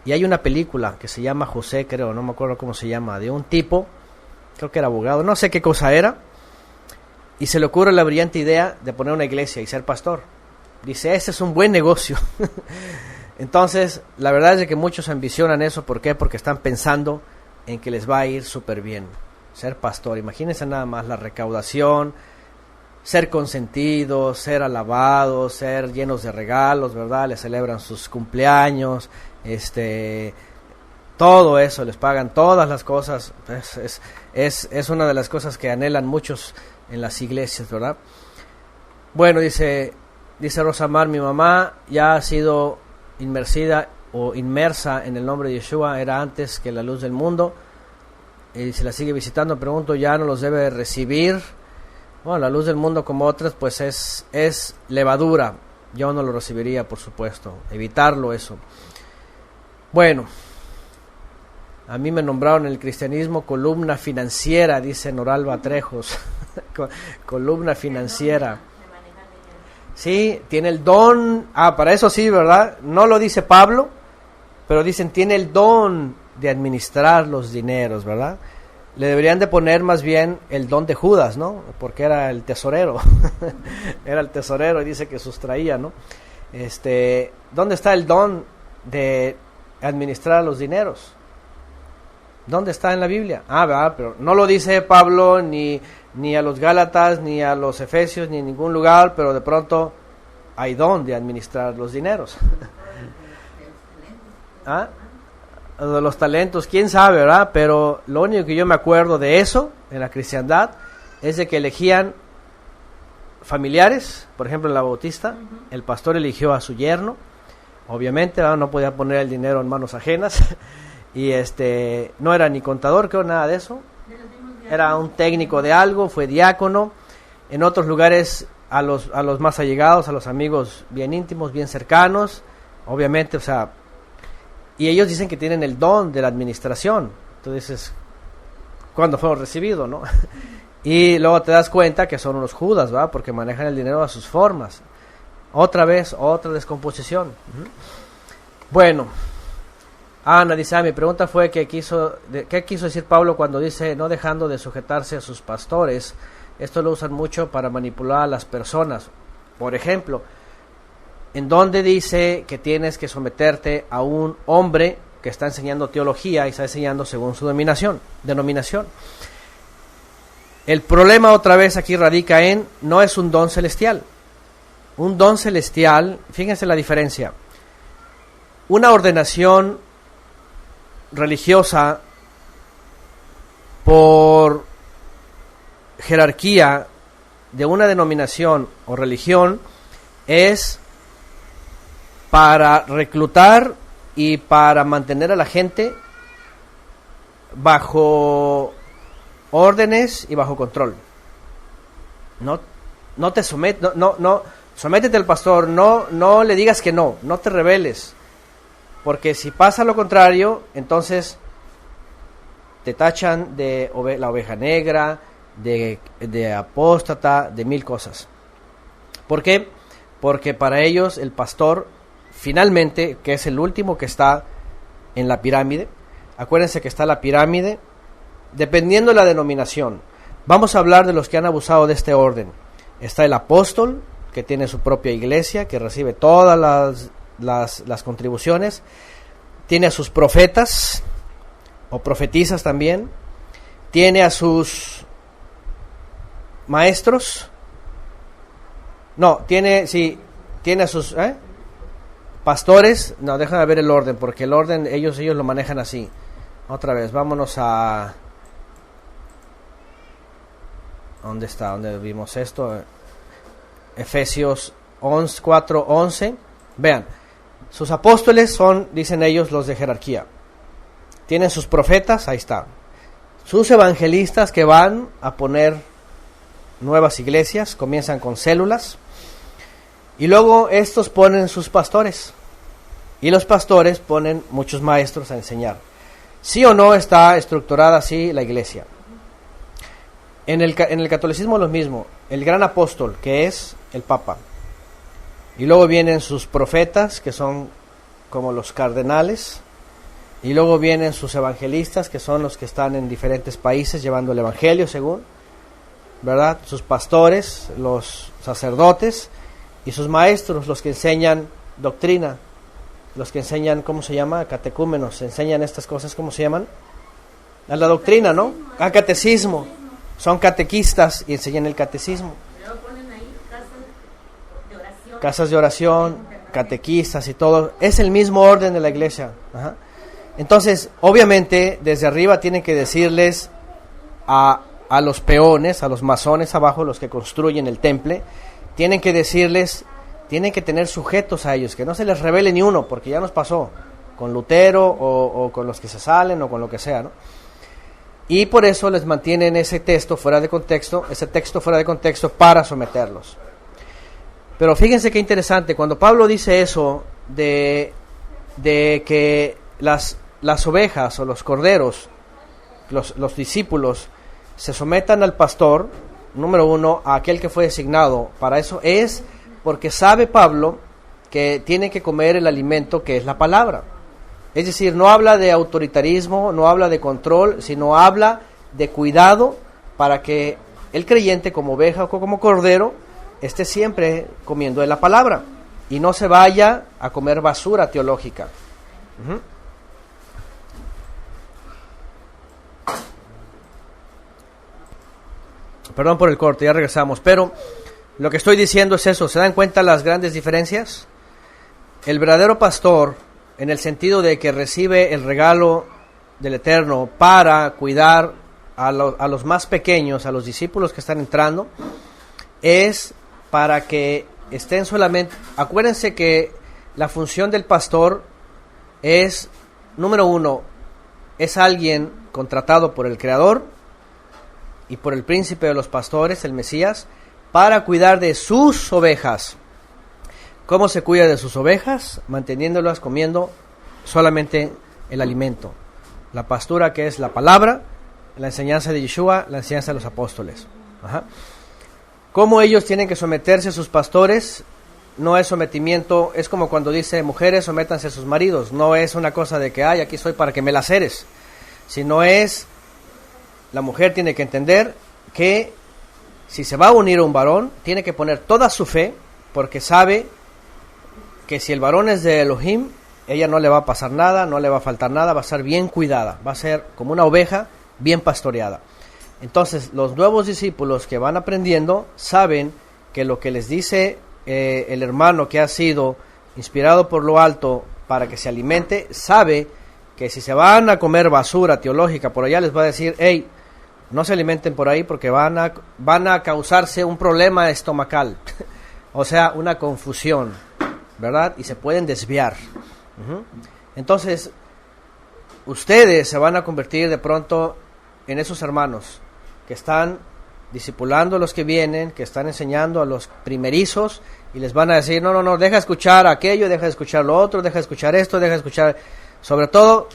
y hay una película que se llama José, creo, no me acuerdo cómo se llama, de un tipo, creo que era abogado, no sé qué cosa era, y se le ocurre la brillante idea de poner una iglesia y ser pastor. Dice, ese es un buen negocio. Entonces, la verdad es que muchos ambicionan eso. ¿Por qué? Porque están pensando en que les va a ir súper bien ser pastor. Imagínense nada más la recaudación, ser consentidos, ser alabados, ser llenos de regalos, ¿verdad? Les celebran sus cumpleaños, todo eso, les pagan todas las cosas. Es una de las cosas que anhelan muchos en las iglesias, ¿verdad? Bueno, dice Rosamar, mi mamá ya ha sido inmersa en el nombre de Yeshua, era antes que la luz del mundo, y se la sigue visitando. Pregunto, ¿ya no los debe recibir? Bueno, la luz del mundo, como otras, pues es levadura. Yo no lo recibiría, por supuesto, evitarlo eso. Bueno, a mí me nombraron en el cristianismo columna financiera, dice Noralba Trejos. Columna financiera. Sí, tiene el don, para eso sí, ¿verdad? No lo dice Pablo, pero dicen, tiene el don de administrar los dineros, ¿verdad? Le deberían de poner más bien el don de Judas, ¿no? Porque era el tesorero, era el tesorero y dice que sustraía, ¿no? ¿Dónde está el don de administrar los dineros? ¿Dónde está en la Biblia? ¿Verdad? Pero no lo dice Pablo ni a los Gálatas, ni a los Efesios, ni en ningún lugar, pero de pronto hay don de administrar los dineros. De los talentos, quién sabe, ¿verdad? Pero lo único que yo me acuerdo de eso en la cristiandad es de que elegían familiares. Por ejemplo, en la Bautista, el pastor eligió a su yerno, obviamente, ¿verdad? No podía poner el dinero en manos ajenas. Y no era ni contador, creo, nada de eso. Era un técnico de algo, fue diácono. En otros lugares a los más allegados, a los amigos bien íntimos, bien cercanos, obviamente, o sea, y ellos dicen que tienen el don de la administración. Entonces, ¿cuándo fueron recibidos, no? Y luego te das cuenta que son unos Judas, ¿verdad? Porque manejan el dinero a sus formas. Otra vez, otra descomposición. Bueno, Ana dice, mi pregunta fue ¿qué quiso decir Pablo cuando dice no dejando de sujetarse a sus pastores? Esto lo usan mucho para manipular a las personas. Por ejemplo, ¿en dónde dice que tienes que someterte a un hombre que está enseñando teología y está enseñando según su denominación? El problema otra vez aquí radica en, no es un don celestial. Un don celestial, fíjense la diferencia. Una ordenación religiosa por jerarquía de una denominación o religión es para reclutar y para mantener a la gente bajo órdenes y bajo control. No te sometes, no, sométete al pastor, no le digas que no te rebeles, porque si pasa lo contrario, entonces te tachan de la oveja negra, de apóstata, de mil cosas. ¿Por qué? Porque para ellos el pastor, finalmente, que es el último que está en la pirámide, acuérdense que está la pirámide, dependiendo de la denominación. Vamos a hablar de los que han abusado de este orden. Está el apóstol, que tiene su propia iglesia, que recibe todas las contribuciones. Tiene a sus profetas, o profetisas también. Tiene a sus maestros. No, tiene a sus pastores. No, déjame ver el orden, porque el orden ellos lo manejan así. Otra vez, vámonos a... ¿Dónde está? ¿Dónde vimos esto? Efesios 4:11. Vean, sus apóstoles son, dicen ellos, los de jerarquía. Tienen sus profetas, ahí está. Sus evangelistas que van a poner nuevas iglesias, comienzan con células. Y luego estos ponen sus pastores. Y los pastores ponen muchos maestros a enseñar. ¿Sí o no está estructurada así la iglesia? En el catolicismo lo mismo, el gran apóstol, que es el Papa. Y luego vienen sus profetas, que son como los cardenales. Y luego vienen sus evangelistas, que son los que están en diferentes países llevando el evangelio, según, ¿verdad? Sus pastores, los sacerdotes, y sus maestros, los que enseñan doctrina, los que enseñan, ¿cómo se llama? Catecúmenos, enseñan estas cosas, ¿cómo se llaman? A la doctrina, ¿no? A catecismo. Son catequistas y enseñan el catecismo. Luego ponen ahí Casas de oración, catequistas y todo. Es el mismo orden de la iglesia. Ajá. Entonces, obviamente, desde arriba tienen que decirles a los peones, a los masones abajo, los que construyen el temple, tienen que decirles, tienen que tener sujetos a ellos, que no se les revele ni uno, porque ya nos pasó con Lutero o con los que se salen o con lo que sea, ¿no? Y por eso les mantienen ese texto fuera de contexto para someterlos. Pero fíjense qué interesante, cuando Pablo dice eso de que las ovejas o los corderos, los discípulos, se sometan al pastor, número uno, a aquel que fue designado para eso, es porque sabe Pablo que tiene que comer el alimento que es la palabra. Es decir, no habla de autoritarismo, no habla de control, sino habla de cuidado para que el creyente como oveja o como cordero esté siempre comiendo de la palabra y no se vaya a comer basura teológica. Perdón por el corte, ya regresamos, pero lo que estoy diciendo es eso. ¿Se dan cuenta las grandes diferencias? El verdadero pastor, en el sentido de que recibe el regalo del Eterno para cuidar a los más pequeños, a los discípulos que están entrando, es para que estén solamente... Acuérdense que la función del pastor es, número uno, es alguien contratado por el Creador y por el príncipe de los pastores, el Mesías, para cuidar de sus ovejas. ¿Cómo se cuida de sus ovejas? Manteniéndolas comiendo solamente el alimento. La pastura, que es la palabra, la enseñanza de Yeshua, la enseñanza de los apóstoles. ¿Cómo ellos tienen que someterse a sus pastores? no es sometimiento, es como cuando dice mujeres sométanse a sus maridos, no es una cosa de que, ay, aquí estoy para que me las eres, sino es, la mujer tiene que entender que si se va a unir a un varón, tiene que poner toda su fe, porque sabe que si el varón es de Elohim, ella no le va a pasar nada, no le va a faltar nada, va a ser bien cuidada, va a ser como una oveja bien pastoreada. Entonces, los nuevos discípulos que van aprendiendo saben que lo que les dice el hermano que ha sido inspirado por lo alto para que se alimente, sabe que si se van a comer basura teológica por allá, les va a decir, hey, no se alimenten por ahí porque van a causarse un problema estomacal, o sea, una confusión, ¿verdad? Y se pueden desviar. Entonces, ustedes se van a convertir de pronto en esos hermanos que están discipulando a los que vienen, que están enseñando a los primerizos y les van a decir, no, deja escuchar aquello, deja de escuchar lo otro, deja de escuchar esto, deja de escuchar... Sobre todo,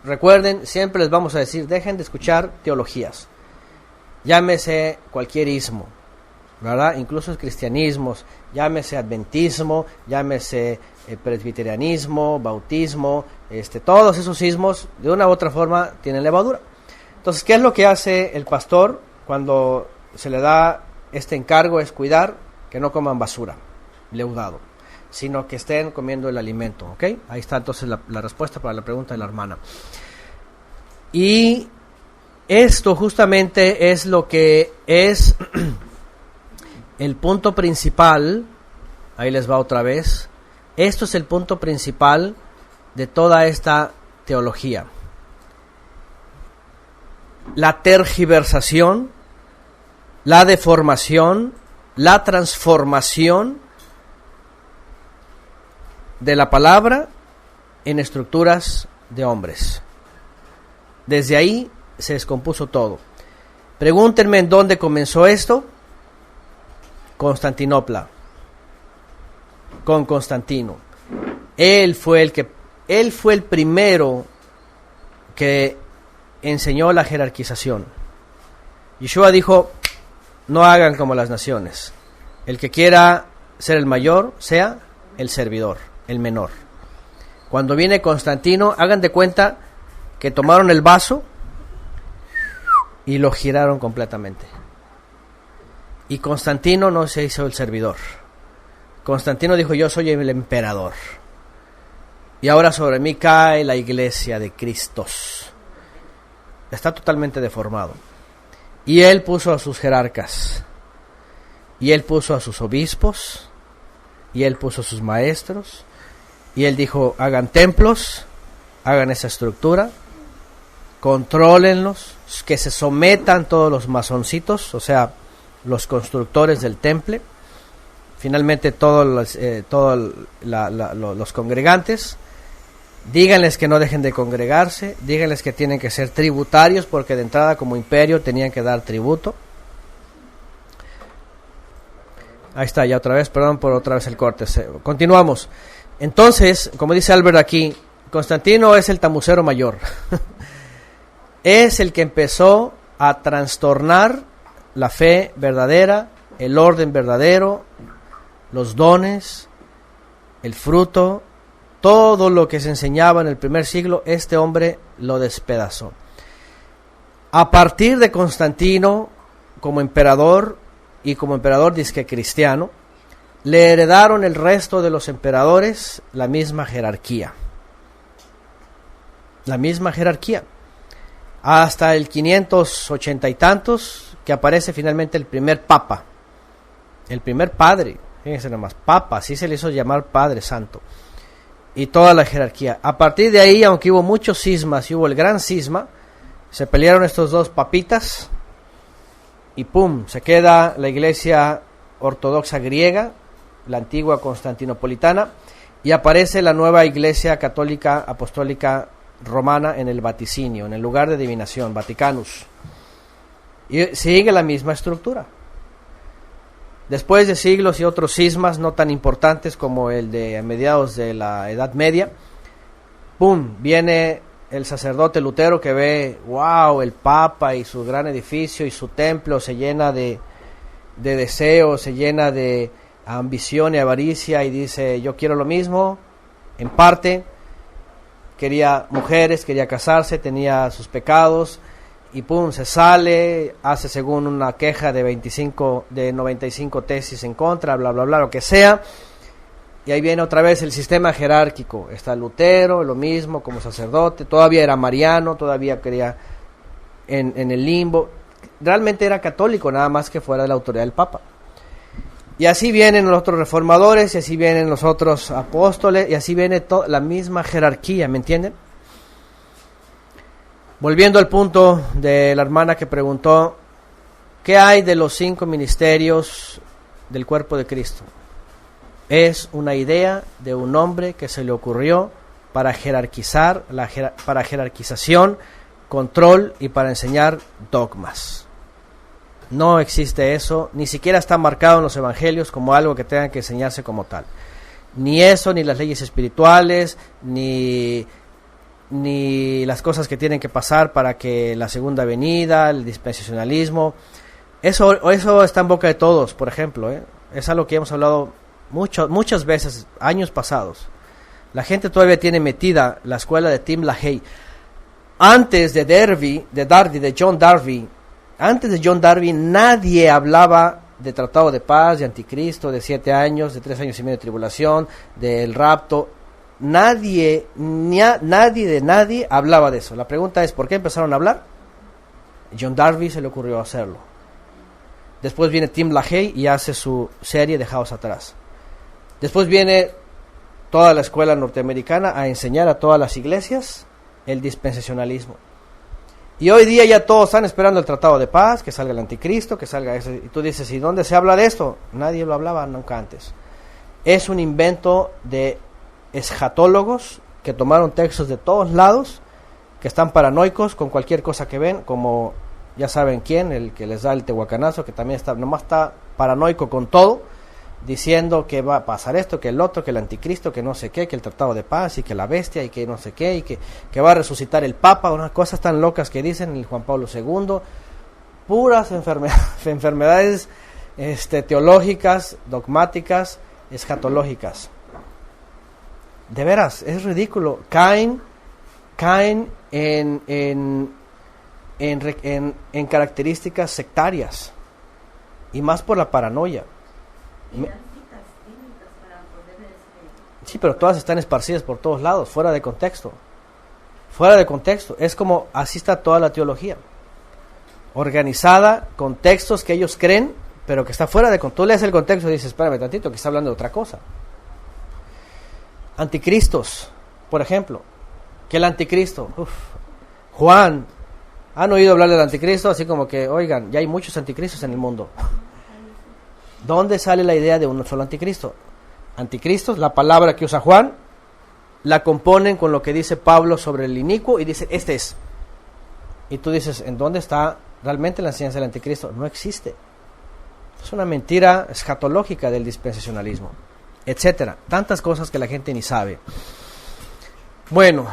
recuerden, siempre les vamos a decir, dejen de escuchar teologías. Llámese cualquier ismo, ¿verdad? Incluso cristianismos, llámese adventismo, llámese presbiterianismo, bautismo, todos esos ismos, de una u otra forma, tienen levadura. Entonces, ¿qué es lo que hace el pastor cuando se le da este encargo? Es cuidar que no coman basura, leudado, sino que estén comiendo el alimento, ¿ok? Ahí está entonces la respuesta para la pregunta de la hermana. Y esto justamente es lo que es el punto principal, ahí les va otra vez, esto es el punto principal de toda esta teología. La tergiversación, la deformación, la transformación de la palabra en estructuras de hombres. Desde ahí se descompuso todo. Pregúntenme en dónde comenzó esto. Constantinopla, con Constantino. Él fue el primero que enseñó la jerarquización. Yeshua dijo, no hagan como las naciones. El que quiera ser el mayor, sea el servidor, el menor. Cuando viene Constantino, hagan de cuenta que tomaron el vaso y lo giraron completamente. Y Constantino no se hizo el servidor. Constantino dijo, yo soy el emperador. Y ahora sobre mí cae la iglesia de Cristos. Está totalmente deformado. Y él puso a sus jerarcas. Y él puso a sus obispos. Y él puso a sus maestros. Y él dijo, hagan templos, hagan esa estructura, contrólenlos, que se sometan todos los masoncitos, o sea, los constructores del temple, finalmente todos los congregantes, díganles que no dejen de congregarse, díganles que tienen que ser tributarios, porque de entrada como imperio tenían que dar tributo. Ahí está, ya otra vez, perdón por otra vez el corte. Continuamos. Entonces, como dice Albert aquí, Constantino es el tamucero mayor. Es el que empezó a trastornar la fe verdadera, el orden verdadero, los dones, el fruto, todo lo que se enseñaba en el primer siglo, este hombre lo despedazó. A partir de Constantino, como emperador, y como emperador disque cristiano, le heredaron el resto de los emperadores la misma jerarquía. La misma jerarquía. Hasta el 580 y tantos, que aparece finalmente el primer papa. El primer padre, fíjense nomás, papa, así se le hizo llamar Padre Santo. Y toda la jerarquía. A partir de ahí, aunque hubo muchos cismas, y hubo el gran cisma, se pelearon estos dos papitas, y pum, se queda la iglesia ortodoxa griega, la antigua constantinopolitana, y aparece la nueva iglesia católica apostólica romana en el vaticinio, en el lugar de adivinación, Vaticanus. Y sigue la misma estructura. Después de siglos y otros cismas no tan importantes como el de a mediados de la Edad Media, ¡pum!, viene el sacerdote Lutero que ve, wow, el Papa y su gran edificio y su templo se llena de deseos, se llena de ambición y avaricia y dice, yo quiero lo mismo, en parte, quería mujeres, quería casarse, tenía sus pecados, y pum, se sale, hace según una queja de 95 tesis en contra, bla, bla, bla, lo que sea, y ahí viene otra vez el sistema jerárquico. Está Lutero, lo mismo, como sacerdote, todavía era mariano, todavía quería en el limbo, realmente era católico, nada más que fuera de la autoridad del Papa. Y así vienen los otros reformadores, y así vienen los otros apóstoles, y así viene la misma jerarquía, ¿me entienden? Volviendo al punto de la hermana que preguntó, ¿qué hay de los 5 ministerios del cuerpo de Cristo? Es una idea de un hombre que se le ocurrió para jerarquizar, para jerarquización, control y para enseñar dogmas. No existe eso, ni siquiera está marcado en los evangelios como algo que tenga que enseñarse como tal. Ni eso, ni las leyes espirituales, ni las cosas que tienen que pasar para que la segunda venida, el dispensacionalismo, eso está en boca de todos, por ejemplo, es algo que hemos hablado muchas veces, años pasados. La gente todavía tiene metida la escuela de Tim LaHaye. Antes de John Darby, nadie hablaba de tratado de paz, de anticristo, de 7 años, de 3 años y medio de tribulación, del rapto. Nadie hablaba de eso. La pregunta es, ¿por qué empezaron a hablar? John Darby se le ocurrió hacerlo. Después viene Tim LaHaye y hace su serie Dejaos atrás. Después viene toda la escuela norteamericana a enseñar a todas las iglesias el dispensacionalismo. Y hoy día ya todos están esperando el tratado de paz, que salga el anticristo, que salga eso. Y tú dices, ¿y dónde se habla de esto? Nadie lo hablaba nunca antes. Es un invento de eschatólogos que tomaron textos de todos lados, que están paranoicos con cualquier cosa que ven, como ya saben quién, el que les da el tehuacanazo, que también nomás está paranoico con todo, diciendo que va a pasar esto, que el otro, que el anticristo, que no sé qué, que el tratado de paz, y que la bestia, y que no sé qué, y que va a resucitar el Papa, unas cosas tan locas que dicen el Juan Pablo II, puras enfermedades teológicas, dogmáticas, escatológicas. De veras, es ridículo. Caen en características sectarias, y más por la paranoia. Sí, pero todas están esparcidas por todos lados, fuera de contexto. Es como, así está toda la teología, organizada con textos que ellos creen, pero que está fuera de contexto. Tú lees el contexto y dices, espérame tantito, que está hablando de otra cosa. Anticristos, por ejemplo, que el anticristo, Juan, ¿han oído hablar del anticristo? Así como que, oigan, ya hay muchos anticristos en el mundo. ¿Dónde sale la idea de un solo anticristo? Anticristos, la palabra que usa Juan, la componen con lo que dice Pablo sobre el inicuo y dicen, este es. Y tú dices, ¿en dónde está realmente la enseñanza del anticristo? No existe. Es una mentira escatológica del dispensacionalismo, etcétera. Tantas cosas que la gente ni sabe. Bueno,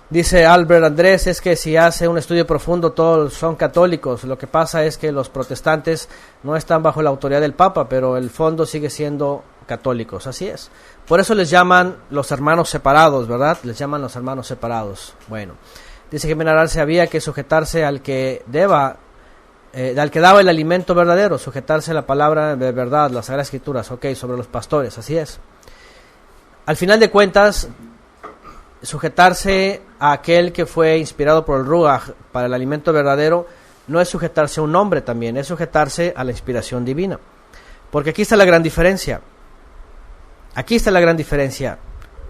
dice Albert Andrés, es que si hace un estudio profundo todos son católicos. Lo que pasa es que los protestantes no están bajo la autoridad del Papa, pero el fondo sigue siendo católicos, así es. Por eso les llaman los hermanos separados, ¿verdad? Les llaman los hermanos separados. Bueno, dice que Arce había que sujetarse al que daba el alimento verdadero, sujetarse a la palabra de verdad, las Sagradas Escrituras, sobre los pastores, así es. Al final de cuentas, sujetarse a aquel que fue inspirado por el Ruach para el alimento verdadero no es sujetarse a un hombre también, es sujetarse a la inspiración divina. Porque aquí está la gran diferencia.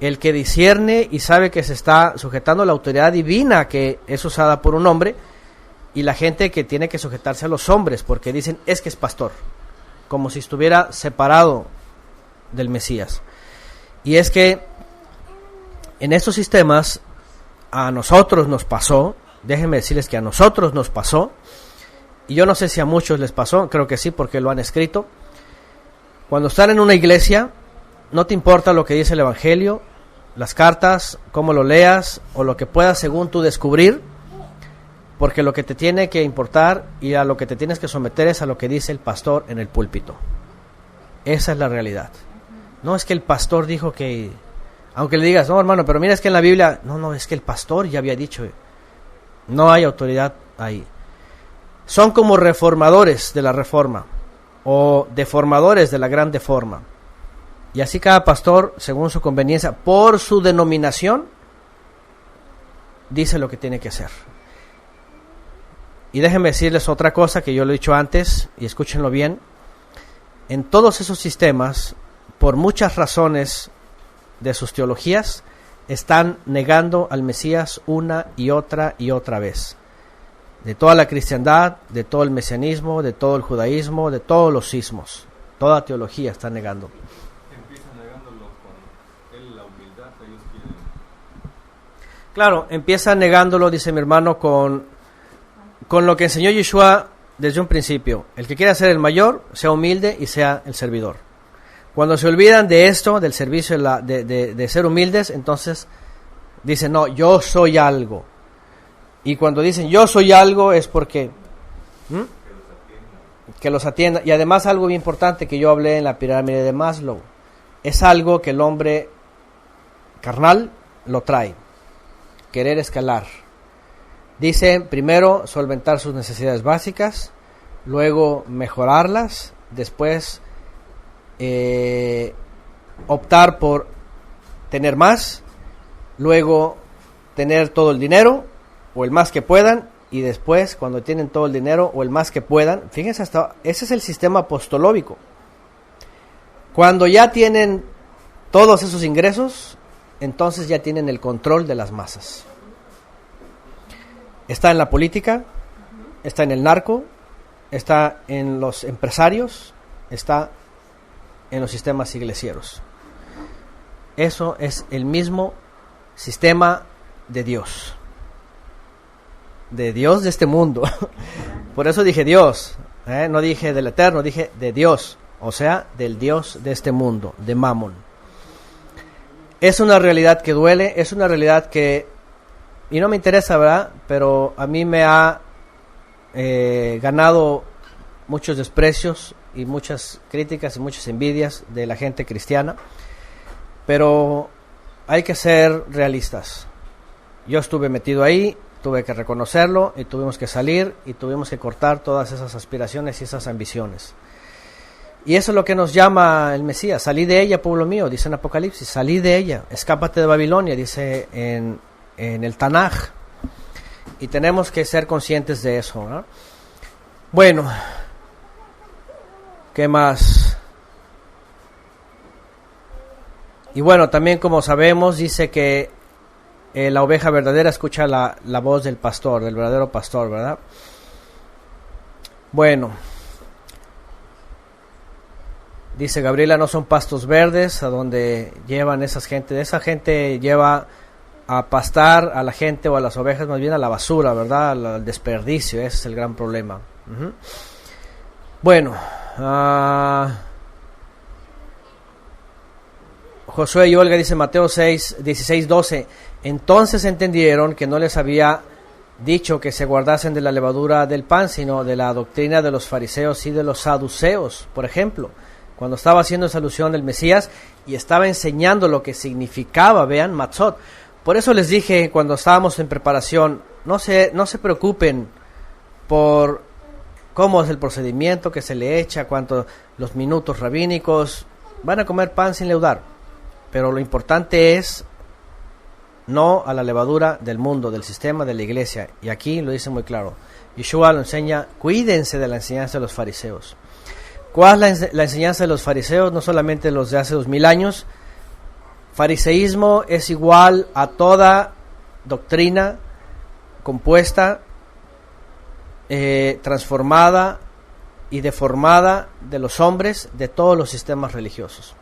El que discierne y sabe que se está sujetando a la autoridad divina que es usada por un hombre, y la gente que tiene que sujetarse a los hombres porque dicen es que es pastor, como si estuviera separado del Mesías. Y es que en estos sistemas a nosotros nos pasó, déjenme decirles que a nosotros nos pasó, y yo no sé si a muchos les pasó, creo que sí porque lo han escrito. Cuando están en una iglesia, no te importa lo que dice el Evangelio, las cartas, cómo lo leas o lo que puedas según tú descubrir, porque lo que te tiene que importar y a lo que te tienes que someter es a lo que dice el pastor en el púlpito. Esa es la realidad. No es que el pastor dijo que... Aunque le digas, no hermano, pero mira, es que en la Biblia... No, es que el pastor ya había dicho. No hay autoridad ahí. Son como reformadores de la reforma o deformadores de la gran deforma. Y así cada pastor, según su conveniencia, por su denominación, dice lo que tiene que hacer. Y déjenme decirles otra cosa que yo lo he dicho antes, y escúchenlo bien. En todos esos sistemas, por muchas razones de sus teologías, están negando al Mesías una y otra vez. De toda la cristiandad, de todo el mesianismo, de todo el judaísmo, de todos los sismos. Toda teología está negando. Empiezan negándolo con la humildad que ellos quieren. Claro, empieza negándolo, dice mi hermano, con lo que enseñó Yeshua desde un principio. El que quiera ser el mayor, sea humilde y sea el servidor. Cuando se olvidan de esto, del servicio, de ser humildes, entonces dicen, no, yo soy algo. Y cuando dicen yo soy algo es porque que los atienda. Y además algo bien importante que yo hablé en la pirámide de Maslow, es algo que el hombre carnal lo trae, querer escalar. Dice, primero solventar sus necesidades básicas, luego mejorarlas, después optar por tener más, luego tener todo el dinero o el más que puedan, y después cuando tienen todo el dinero o el más que puedan, fíjense, ese es el sistema apostolóbico. Cuando ya tienen todos esos ingresos, entonces ya tienen el control de las masas. Está en la política, está en el narco, está en los empresarios, está en los sistemas iglesieros. Eso es el mismo sistema de Dios. De Dios de este mundo. Por eso dije Dios, no dije del Eterno, dije de Dios, o sea, del Dios de este mundo, de Mamón. Es una realidad que duele, es una realidad que, y no me interesa, ¿verdad? Pero a mí me ha ganado muchos desprecios y muchas críticas y muchas envidias de la gente cristiana, pero hay que ser realistas. Yo estuve metido ahí, tuve que reconocerlo y tuvimos que salir y tuvimos que cortar todas esas aspiraciones y esas ambiciones. Y eso es lo que nos llama el Mesías. Salí de ella, pueblo mío, dice en Apocalipsis. Salí de ella, escápate de Babilonia, dice en el Tanaj. Y tenemos que ser conscientes de eso, ¿no? Bueno, ¿qué más? Y bueno, también como sabemos, dice que la oveja verdadera escucha la voz del pastor, del verdadero pastor, ¿verdad? Bueno, dice Gabriela, no son pastos verdes a donde llevan esa gente lleva a pastar a la gente o a las ovejas, más bien a la basura, ¿verdad? Al desperdicio, ese es el gran problema. Bueno, Josué y Olga, dice Mateo 6, 16, 12, entonces entendieron que no les había dicho que se guardasen de la levadura del pan, sino de la doctrina de los fariseos y de los saduceos. Por ejemplo, cuando estaba haciendo esa alusión del Mesías y estaba enseñando lo que significaba, vean, matzot. Por eso les dije cuando estábamos en preparación, no se preocupen por cómo es el procedimiento que se le echa, cuántos los minutos rabínicos, van a comer pan sin leudar, pero lo importante es no a la levadura del mundo, del sistema, de la iglesia, y aquí lo dice muy claro. Yeshua lo enseña, cuídense de la enseñanza de los fariseos. ¿Cuál es la enseñanza de los fariseos? No solamente los de hace 2000 años. Fariseísmo es igual a toda doctrina compuesta, transformada y deformada de los hombres de todos los sistemas religiosos,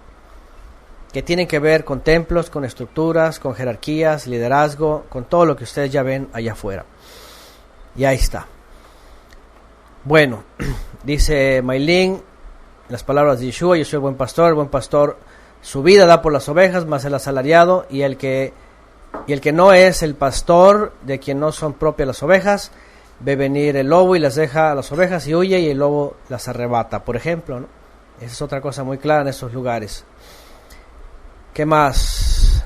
que tienen que ver con templos, con estructuras, con jerarquías, liderazgo, con todo lo que ustedes ya ven allá afuera. Y ahí está. Bueno, dice Maylin, las palabras de Yeshua, yo soy el buen pastor su vida da por las ovejas, más el asalariado, y el que no es el pastor, de quien no son propias las ovejas, ve venir el lobo y las deja a las ovejas y huye, y el lobo las arrebata, por ejemplo, ¿no? Esa es otra cosa muy clara en esos lugares. ¿Qué más?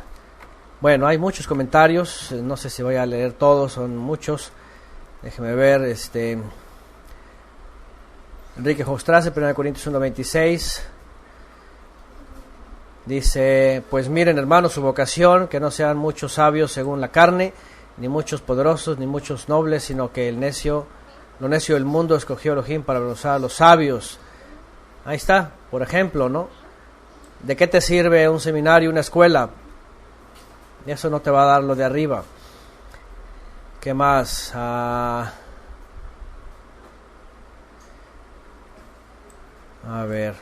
Bueno, hay muchos comentarios, no sé si voy a leer todos, son muchos. Déjeme ver, Enrique Jostrase, 1 Corintios 1:26. Dice, pues miren hermanos su vocación, que no sean muchos sabios según la carne, ni muchos poderosos, ni muchos nobles, sino que lo necio del mundo escogió Elohim para avergonzar a los sabios. Ahí está, por ejemplo, ¿no? ¿De qué te sirve un seminario, una escuela? Eso no te va a dar lo de arriba. ¿Qué más? A ver.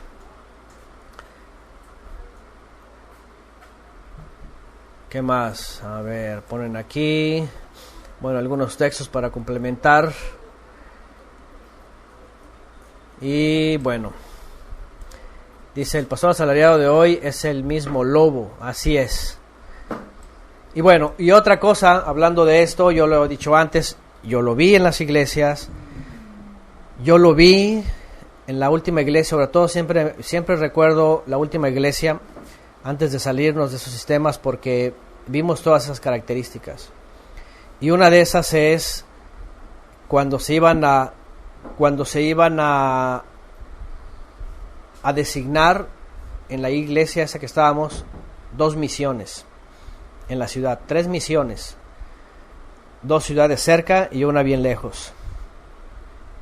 ¿Qué más? A ver, ponen aquí. Bueno, algunos textos para complementar. Y bueno. Dice, el pastor asalariado de hoy es el mismo lobo. Así es. Y bueno, y otra cosa, hablando de esto, yo lo he dicho antes, yo lo vi en las iglesias, yo lo vi en la última iglesia, sobre todo siempre recuerdo la última iglesia antes de salirnos de esos sistemas porque vimos todas esas características. Y una de esas es cuando se iban a designar en la iglesia esa que estábamos 2 misiones en la ciudad, 3 misiones, 2 ciudades cerca y una bien lejos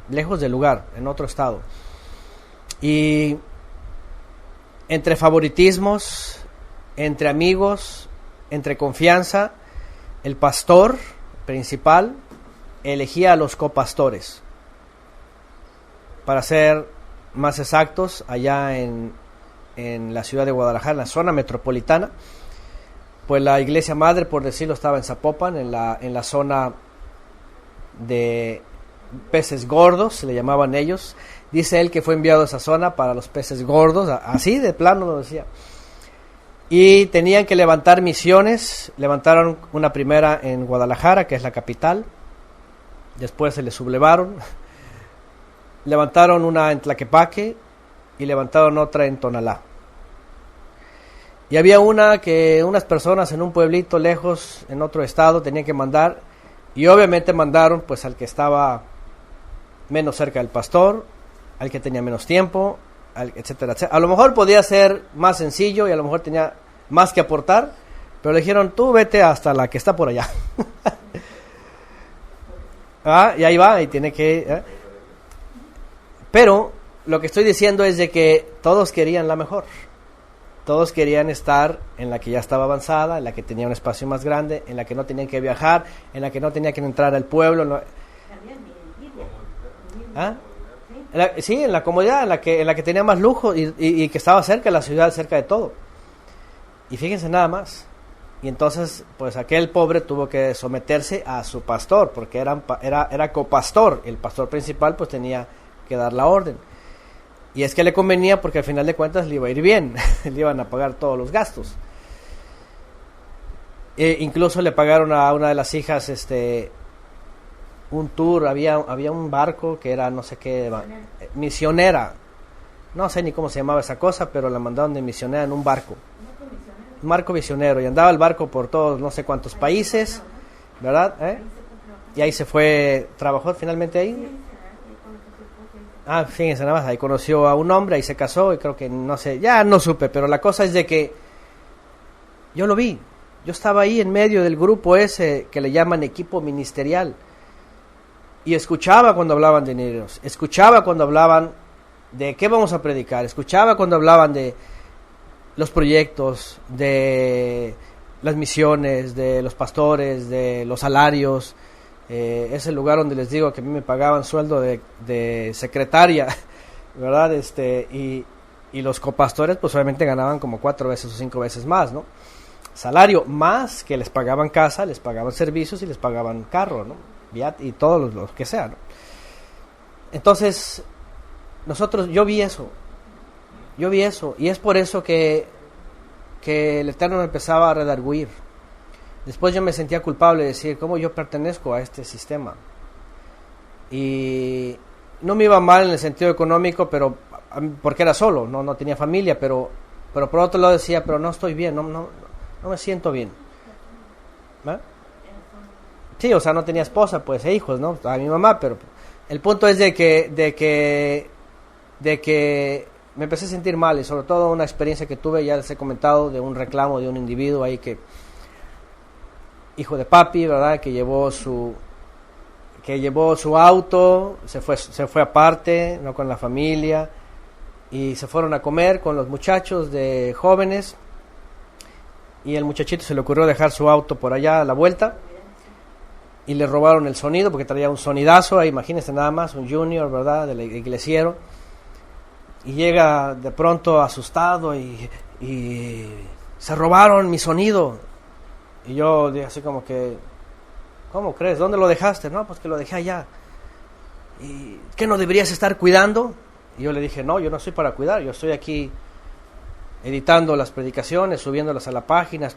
del lugar, en otro estado. Y entre favoritismos, entre amigos, entre confianza, el pastor principal elegía a los copastores. Para ser más exactos, allá en la ciudad de Guadalajara, en la zona metropolitana, pues la iglesia madre, por decirlo, estaba en Zapopan, en la zona de peces gordos, se le llamaban ellos. Dice él que fue enviado a esa zona para los peces gordos, así de plano lo decía. Y tenían que levantar misiones. Levantaron una primera en Guadalajara, que es la capital. Después se le sublevaron. Levantaron una en Tlaquepaque y levantaron otra en Tonalá. Y había una que unas personas en un pueblito lejos, en otro estado, tenían que mandar. Y obviamente mandaron pues al que estaba menos cerca del pastor, al que tenía menos tiempo, etcétera, etcétera. A lo mejor podía ser más sencillo y a lo mejor tenía más que aportar, pero le dijeron, tú vete hasta la que está por allá. Y ahí va, y tiene que... Pero lo que estoy diciendo es de que todos querían la mejor. Todos querían estar en la que ya estaba avanzada, en la que tenía un espacio más grande, en la que no tenían que viajar, en la que no tenían que entrar al pueblo. Sí, en la comodidad, en la que tenía más lujo y que estaba cerca de la ciudad, cerca de todo. Y fíjense nada más. Y entonces, pues aquel pobre tuvo que someterse a su pastor, porque era copastor. El pastor principal pues tenía que dar la orden. Y es que le convenía porque al final de cuentas le iba a ir bien, le iban a pagar todos los gastos. Incluso le pagaron a una de las hijas un tour, había un barco que era no sé qué, misionera, no sé ni cómo se llamaba esa cosa, pero la mandaron de misionera en un barco. Un barco misionero, y andaba el barco por todos no sé cuántos países, ¿verdad? Y ahí se fue, trabajó finalmente ahí. Fíjense nada más, ahí conoció a un hombre, ahí se casó y creo que no sé, ya no supe, pero la cosa es de que yo lo vi, yo estaba ahí en medio del grupo ese que le llaman equipo ministerial y escuchaba cuando hablaban de niños, escuchaba cuando hablaban de qué vamos a predicar, escuchaba cuando hablaban de los proyectos, de las misiones, de los pastores, de los salarios. Es el lugar donde les digo que a mí me pagaban sueldo de secretaria, ¿verdad? Y los copastores pues obviamente ganaban como 4 veces o 5 veces más, ¿no? Salario, más que les pagaban casa, les pagaban servicios y les pagaban carro, ¿no? Y todo lo que sea, ¿no? Entonces, yo vi eso, y es por eso que el Eterno me empezaba a redarguir. Después yo me sentía culpable de decir, ¿cómo yo pertenezco a este sistema? Y no me iba mal en el sentido económico, pero porque era solo, no tenía familia, pero por otro lado decía, pero no estoy bien, no me siento bien. ¿Ah? Sí, o sea, no tenía esposa, pues, e hijos, ¿no? A mi mamá, pero el punto es de que me empecé a sentir mal, y sobre todo una experiencia que tuve, ya les he comentado, de un reclamo de un individuo ahí que, hijo de papi, ¿verdad? Que llevó su auto, se fue aparte, no con la familia, y se fueron a comer con los muchachos de jóvenes, y el muchachito se le ocurrió dejar su auto por allá a la vuelta, y le robaron el sonido, porque traía un sonidazo, ahí imagínense nada más, un junior, ¿verdad?, del iglesiero, y llega de pronto asustado, y se robaron mi sonido, y yo dije así como que, ¿cómo crees? ¿Dónde lo dejaste? No, pues que lo dejé allá. ¿Y qué no deberías estar cuidando? Y yo le dije, no, yo no soy para cuidar, yo estoy aquí editando las predicaciones, subiéndolas a la página,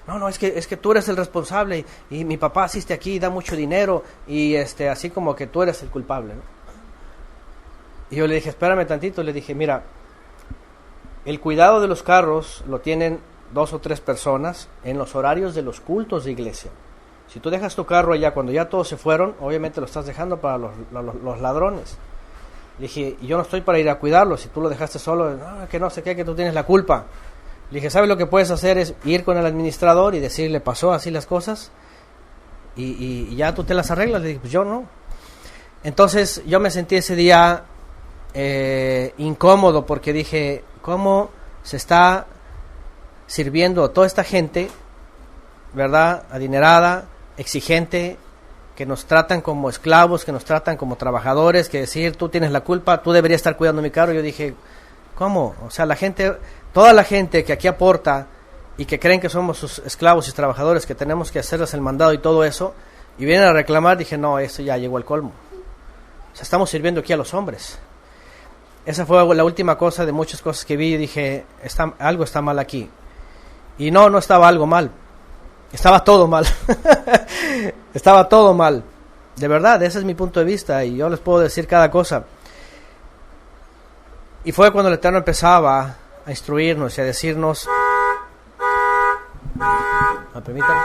No, es que tú eres el responsable, y mi papá asiste aquí, da mucho dinero, y así como que tú eres el culpable, ¿no? Y yo le dije, espérame tantito, le dije, mira, el cuidado de los carros lo tienen 2 o 3 personas en los horarios de los cultos de iglesia. Si tú dejas tu carro allá cuando ya todos se fueron, obviamente lo estás dejando para los ladrones. Le dije, y yo no estoy para ir a cuidarlo, si tú lo dejaste solo, que no sé qué, que tú tienes la culpa. Le dije, ¿sabes lo que puedes hacer? Es ir con el administrador y decirle, pasó así las cosas, y ya tú te las arreglas. Le dije, pues yo no. Entonces yo me sentí ese día incómodo, porque dije, ¿cómo se está sirviendo a toda esta gente, ¿verdad?, adinerada, exigente, que nos tratan como esclavos, que nos tratan como trabajadores, que decir, tú tienes la culpa, tú deberías estar cuidando mi carro? Yo dije, ¿cómo? O sea, toda la gente que aquí aporta y que creen que somos sus esclavos y trabajadores, que tenemos que hacerles el mandado y todo eso, y vienen a reclamar, dije, no, esto ya llegó al colmo. O sea, estamos sirviendo aquí a los hombres. Esa fue la última cosa de muchas cosas que vi, y dije, algo está mal aquí. Y no estaba algo mal. Estaba todo mal. Estaba todo mal. De verdad, ese es mi punto de vista, y yo les puedo decir cada cosa. Y fue cuando el Eterno empezaba a instruirnos y a decirnos... Permítanme.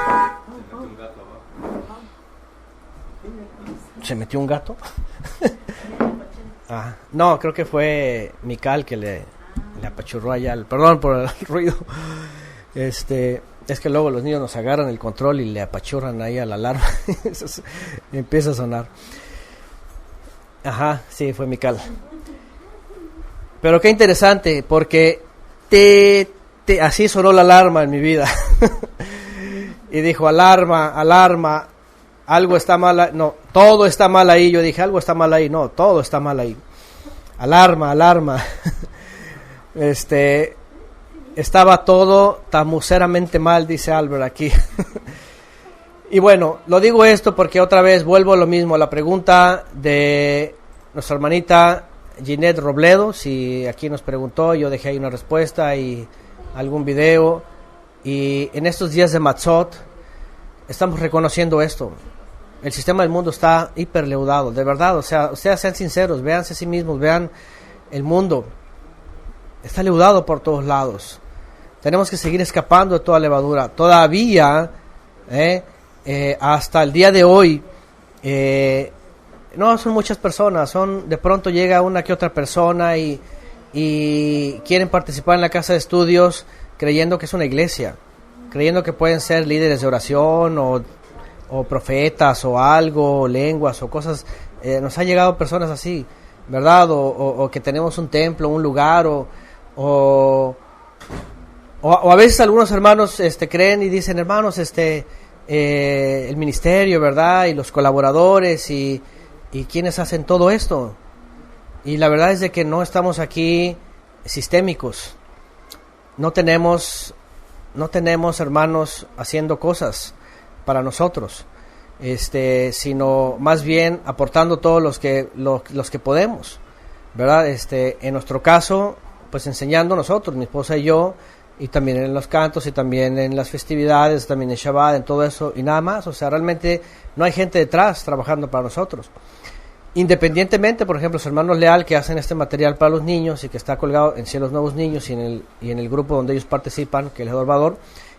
¿Se metió un gato? No, creo que fue Mical que le apachurró allá. Perdón por el ruido. Es que luego los niños nos agarran el control y le apachurran ahí a la alarma. Empieza a sonar. Ajá, sí, fue Mical. Pero qué interesante, porque así sonó la alarma en mi vida. Y dijo, alarma, algo está mal. No, todo está mal ahí. Yo dije, algo está mal ahí. No, todo está mal ahí. Alarma. Estaba todo tamuceramente mal, dice Albert aquí. Y bueno, lo digo esto porque otra vez vuelvo a lo mismo, la pregunta de nuestra hermanita Ginette Robledo, si aquí nos preguntó, yo dejé ahí una respuesta y algún video, y en estos días de Matzot estamos reconociendo esto. El sistema del mundo está hiperleudado, de verdad, o sea, ustedes sean sinceros, véanse a sí mismos, vean el mundo, está leudado por todos lados. Tenemos que seguir escapando de toda levadura. Todavía, hasta el día de hoy, no son muchas personas, de pronto llega una que otra persona y quieren participar en la casa de estudios creyendo que es una iglesia, creyendo que pueden ser líderes de oración o profetas o algo, o lenguas o cosas. Nos han llegado personas así, ¿verdad? O que tenemos un templo, un lugar, o a veces algunos hermanos creen y dicen, hermanos, el ministerio, ¿verdad? Y los colaboradores y quienes hacen todo esto. Y la verdad es de que no estamos aquí sistémicos. No tenemos hermanos haciendo cosas para nosotros, sino más bien aportando todos los que podemos, ¿verdad? En nuestro caso, pues enseñando nosotros, mi esposa y yo, y también en los cantos, y también en las festividades, también en Shabbat, en todo eso, y nada más. O sea, realmente no hay gente detrás trabajando para nosotros. Independientemente, por ejemplo, los hermanos Leal que hacen este material para los niños y que está colgado en Cielos Nuevos Niños y en el grupo donde ellos participan, que es el Salvador,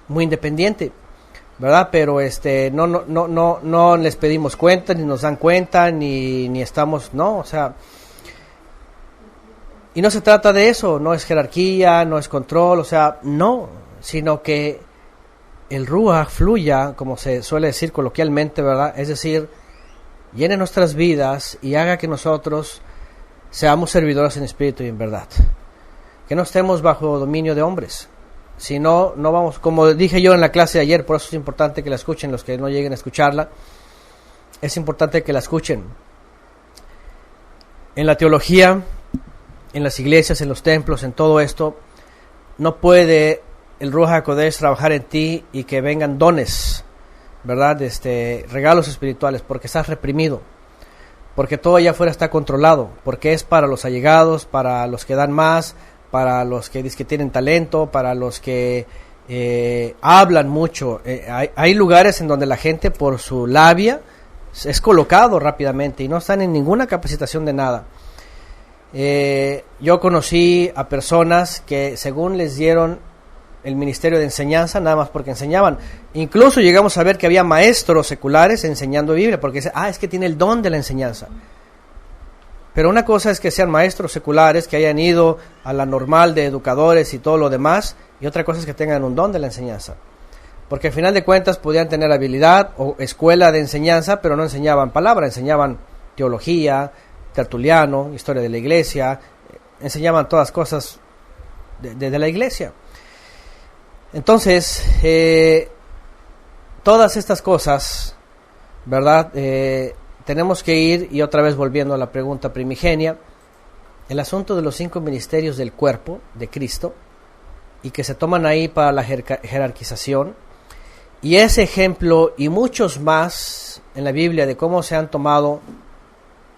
muy independiente, ¿verdad? Pero no les pedimos cuenta, ni nos dan cuenta, ni estamos, no, o sea, y no se trata de eso, no es jerarquía, no es control, o sea, no, sino que el Ruach fluya, como se suele decir coloquialmente, ¿verdad? Es decir, llene nuestras vidas y haga que nosotros seamos servidores en espíritu y en verdad. Que no estemos bajo dominio de hombres. Si no, no vamos, como dije yo en la clase de ayer, por eso es importante que la escuchen los que no lleguen a escucharla. Es importante que la escuchen. En la teología, en las iglesias, en los templos, en todo esto, no puede el Ruach HaKodesh trabajar en ti y que vengan dones, ¿verdad? Regalos espirituales, porque estás reprimido, porque todo allá afuera está controlado, porque es para los allegados, para los que dan más, para los que dicen que tienen talento, para los que hablan mucho. Hay lugares en donde la gente por su labia es colocado rápidamente y no están en ninguna capacitación de nada. Yo conocí a personas que según les dieron el ministerio de enseñanza, nada más porque enseñaban. Incluso llegamos a ver que había maestros seculares enseñando Biblia, porque dicen, es que tiene el don de la enseñanza. Pero una cosa es que sean maestros seculares, que hayan ido a la normal de educadores y todo lo demás, y otra cosa es que tengan un don de la enseñanza. Porque al final de cuentas podían tener habilidad o escuela de enseñanza, pero no enseñaban palabra, enseñaban teología, tertuliano, historia de la iglesia, enseñaban todas cosas de la iglesia. Entonces, todas estas cosas, ¿verdad? Tenemos que ir, y otra vez volviendo a la pregunta primigenia, el asunto de los 5 ministerios del cuerpo de Cristo, y que se toman ahí para la jerarquización, y ese ejemplo y muchos más en la Biblia de cómo se han tomado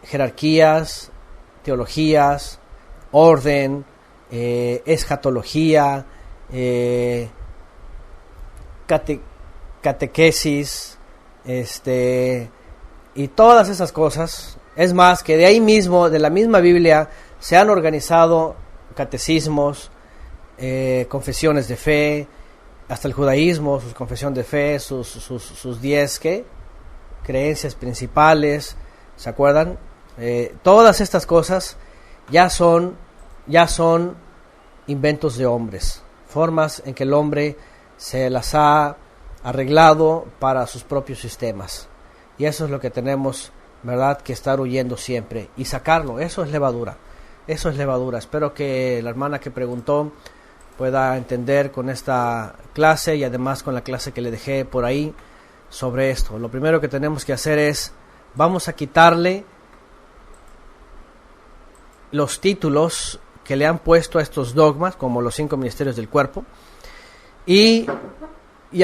jerarquías, teologías, orden, escatología, catequesis, y todas esas cosas. Es más, que de ahí mismo, de la misma Biblia, se han organizado catecismos, confesiones de fe, hasta el judaísmo, su confesión de fe, sus 10 creencias principales, ¿se acuerdan? Todas estas cosas ya son inventos de hombres, formas en que el hombre se las ha arreglado para sus propios sistemas. Y eso es lo que tenemos, ¿verdad?, que estar huyendo siempre y sacarlo. Eso es levadura. Eso es levadura. Espero que la hermana que preguntó pueda entender con esta clase y además con la clase que le dejé por ahí sobre esto. Lo primero que tenemos que hacer es, vamos a quitarle los títulos que le han puesto a estos dogmas, como los 5 ministerios del cuerpo. Y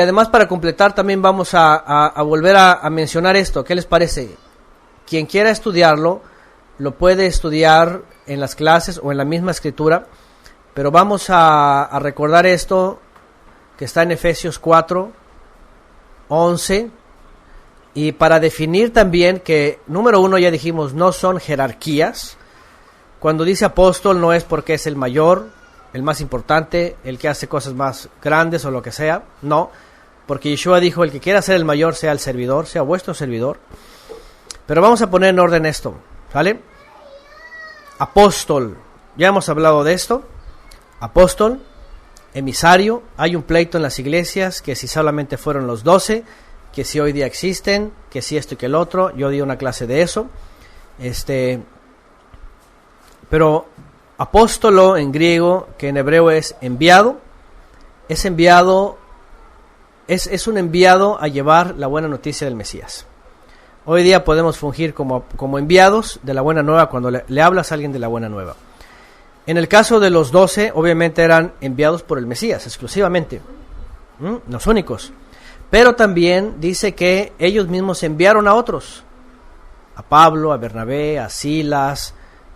además, para completar, también vamos a volver a mencionar esto. ¿Qué les parece? Quien quiera estudiarlo, lo puede estudiar en las clases o en la misma escritura, pero vamos a recordar esto que está en Efesios 4:11, y para definir también que, número 1, ya dijimos, no son jerarquías. Cuando dice apóstol no es porque es el mayor, el más importante, el que hace cosas más grandes o lo que sea, no, porque Yeshua dijo, el que quiera ser el mayor sea el servidor, sea vuestro servidor. Pero vamos a poner en orden esto, ¿vale? Apóstol, ya hemos hablado de esto. Apóstol, emisario, hay un pleito en las iglesias, que si solamente fueron los 12, que si hoy día existen, que si esto y que el otro. Yo di una clase de eso. Pero apóstolo en griego, que en hebreo es enviado, es enviado, es un enviado a llevar la buena noticia del Mesías. Hoy día podemos fungir como enviados de la buena nueva cuando le hablas a alguien de la buena nueva. En el caso de los 12, obviamente eran enviados por el Mesías exclusivamente, los únicos. Pero también dice que ellos mismos enviaron a otros, a Pablo, a Bernabé, a Silas.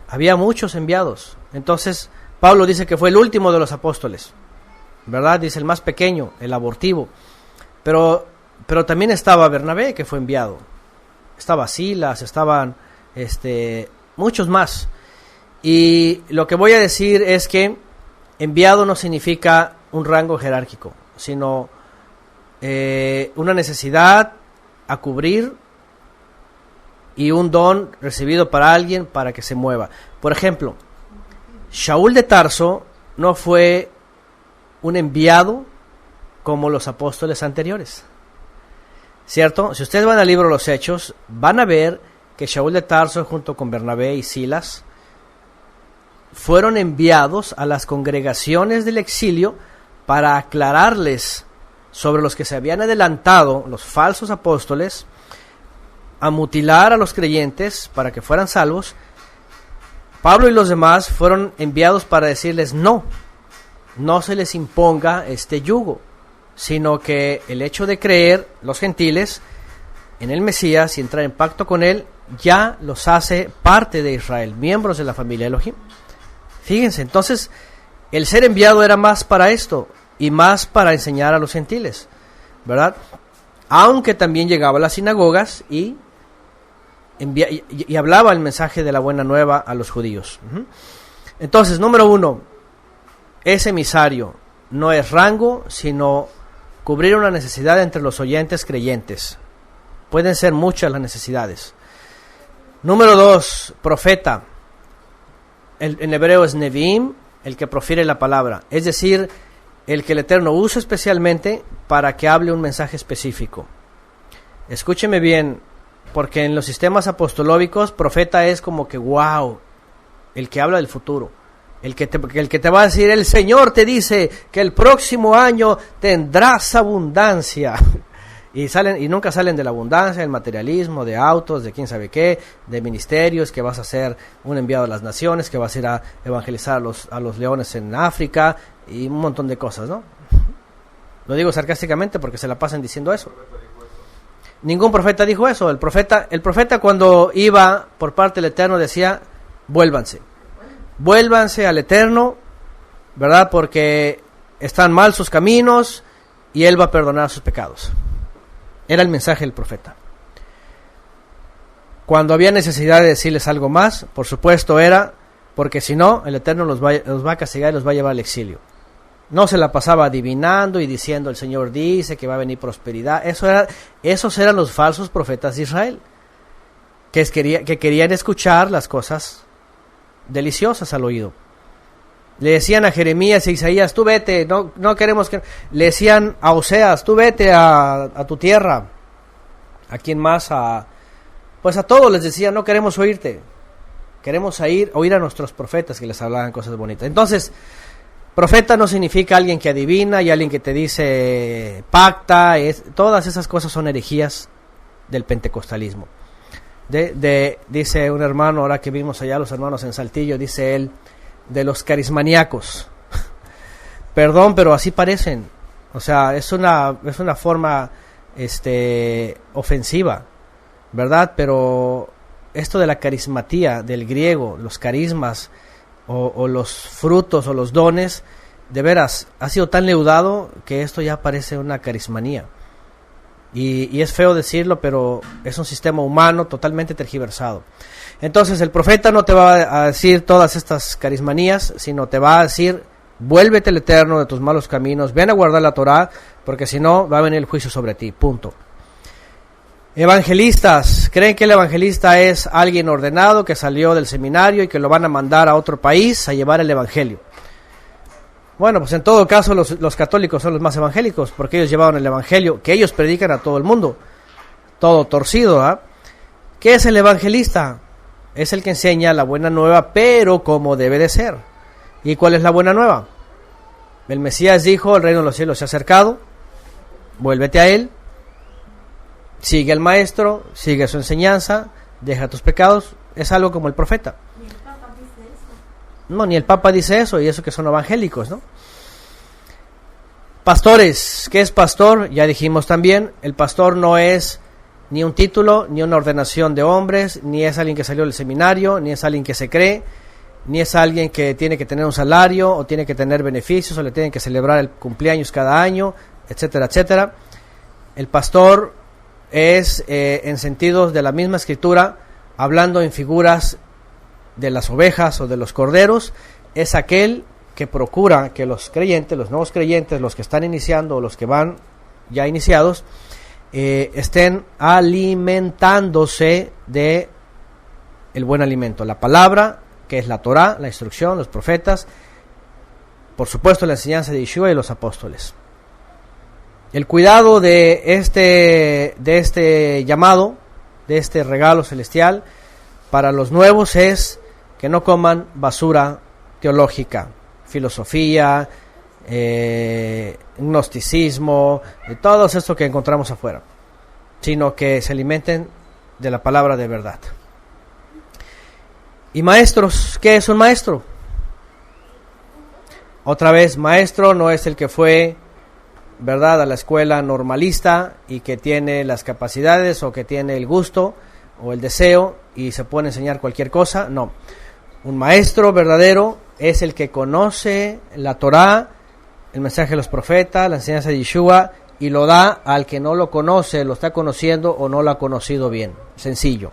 Había muchos enviados. Entonces, Pablo dice que fue el último de los apóstoles, ¿verdad? Dice el más pequeño, el abortivo. Pero también estaba Bernabé, que fue enviado. Estaba Silas, estaban muchos más. Y lo que voy a decir es que enviado no significa un rango jerárquico, sino una necesidad a cubrir y un don recibido para alguien para que se mueva. Por ejemplo, Shaul de Tarso no fue un enviado como los apóstoles anteriores, ¿cierto? Si ustedes van al libro de los Hechos, van a ver que Shaul de Tarso junto con Bernabé y Silas fueron enviados a las congregaciones del exilio para aclararles sobre los que se habían adelantado, los falsos apóstoles, a mutilar a los creyentes para que fueran salvos. Pablo y los demás fueron enviados para decirles no se les imponga este yugo, sino que el hecho de creer los gentiles en el Mesías y entrar en pacto con él ya los hace parte de Israel, miembros de la familia Elohim. Fíjense, entonces el ser enviado era más para esto y más para enseñar a los gentiles, ¿verdad? Aunque también llegaba a las sinagogas y hablaba el mensaje de la buena nueva a los judíos. Entonces, número 1, ese emisario no es rango, sino cubrir una necesidad entre los oyentes creyentes. Pueden ser muchas las necesidades. Número 2, profeta. En hebreo es Nevi'im, el que profiere la palabra, es decir, el que el Eterno usa especialmente para que hable un mensaje específico. Escúcheme bien, porque en los sistemas apostológicos, profeta es como que wow, el que habla del futuro, el que te va a decir, el Señor te dice que el próximo año tendrás abundancia. Y nunca salen de la abundancia, del materialismo, de autos, de quién sabe qué, de ministerios, que vas a ser un enviado a las naciones, que vas a ir a evangelizar a los leones en África y un montón de cosas, ¿no? Lo digo sarcásticamente porque se la pasan diciendo eso. Ningún profeta dijo eso. El profeta cuando iba por parte del Eterno decía, vuélvanse al Eterno, ¿verdad? Porque están mal sus caminos y Él va a perdonar sus pecados. Era el mensaje del profeta. Cuando había necesidad de decirles algo más, por supuesto era porque si no, el Eterno los va a castigar y los va a llevar al exilio. No se la pasaba adivinando y diciendo, el Señor dice que va a venir prosperidad. Esos eran los falsos profetas de Israel, que querían escuchar las cosas deliciosas al oído. Le decían a Jeremías e Isaías, tú vete, no queremos que... Le decían a Oseas, tú vete a tu tierra. ¿A quién más? Pues a todos les decían, no queremos oírte. Queremos oír a nuestros profetas que les hablaban cosas bonitas. Entonces, profeta no significa alguien que adivina y alguien que te dice pacta. Todas esas cosas son herejías del pentecostalismo. Dice un hermano, ahora que vimos allá los hermanos en Saltillo, dice él, de los carismaníacos. Perdón, pero así parecen. O sea, es una forma ofensiva, ¿verdad? Pero esto de la carismatía del griego, los carismas o los frutos o los dones, de veras, ha sido tan leudado que esto ya parece una carismanía. Y es feo decirlo, pero es un sistema humano totalmente tergiversado. Entonces el profeta no te va a decir todas estas carismanías, sino te va a decir, vuélvete al Eterno de tus malos caminos, ven a guardar la Torá, porque si no va a venir el juicio sobre ti, punto. Evangelistas, ¿creen que el evangelista es alguien ordenado que salió del seminario y que lo van a mandar a otro país a llevar el evangelio? Bueno, pues en todo caso los católicos son los más evangélicos, porque ellos llevaron el evangelio que ellos predican a todo el mundo, todo torcido, ¿ah? ¿Qué es el evangelista? Es el que enseña la buena nueva, pero como debe de ser. ¿Y cuál es la buena nueva? El Mesías dijo, el reino de los cielos se ha acercado, vuélvete a él, sigue al maestro, sigue su enseñanza, deja tus pecados. Es algo como el profeta. Ni el Papa dice eso. No, ni el Papa dice eso, y eso que son evangélicos, ¿no? Pastores, ¿qué es pastor? Ya dijimos también, el pastor no es ni un título, ni una ordenación de hombres, ni es alguien que salió del seminario, ni es alguien que se cree, ni es alguien que tiene que tener un salario, o tiene que tener beneficios, o le tienen que celebrar el cumpleaños cada año, etcétera, etcétera. El pastor es, en sentidos de la misma escritura, hablando en figuras de las ovejas o de los corderos, es aquel que procura que los creyentes, los nuevos creyentes, los que están iniciando o los que van ya iniciados, estén alimentándose de el buen alimento, la palabra, que es la Torá, la instrucción, los profetas, por supuesto la enseñanza de Yeshua y los apóstoles. El cuidado de este llamado, de este regalo celestial para los nuevos es que no coman basura teológica, filosofía, gnosticismo, de todo esto que encontramos afuera, sino que se alimenten de la palabra de verdad. Y maestros, ¿qué es un maestro? Otra vez, maestro no es el que fue, ¿verdad?, a la escuela normalista y que tiene las capacidades o que tiene el gusto o el deseo y se puede enseñar cualquier cosa. No, un maestro verdadero es el que conoce la Torá, el mensaje de los profetas, la enseñanza de Yeshua, y lo da al que no lo conoce, lo está conociendo o no lo ha conocido bien. Sencillo.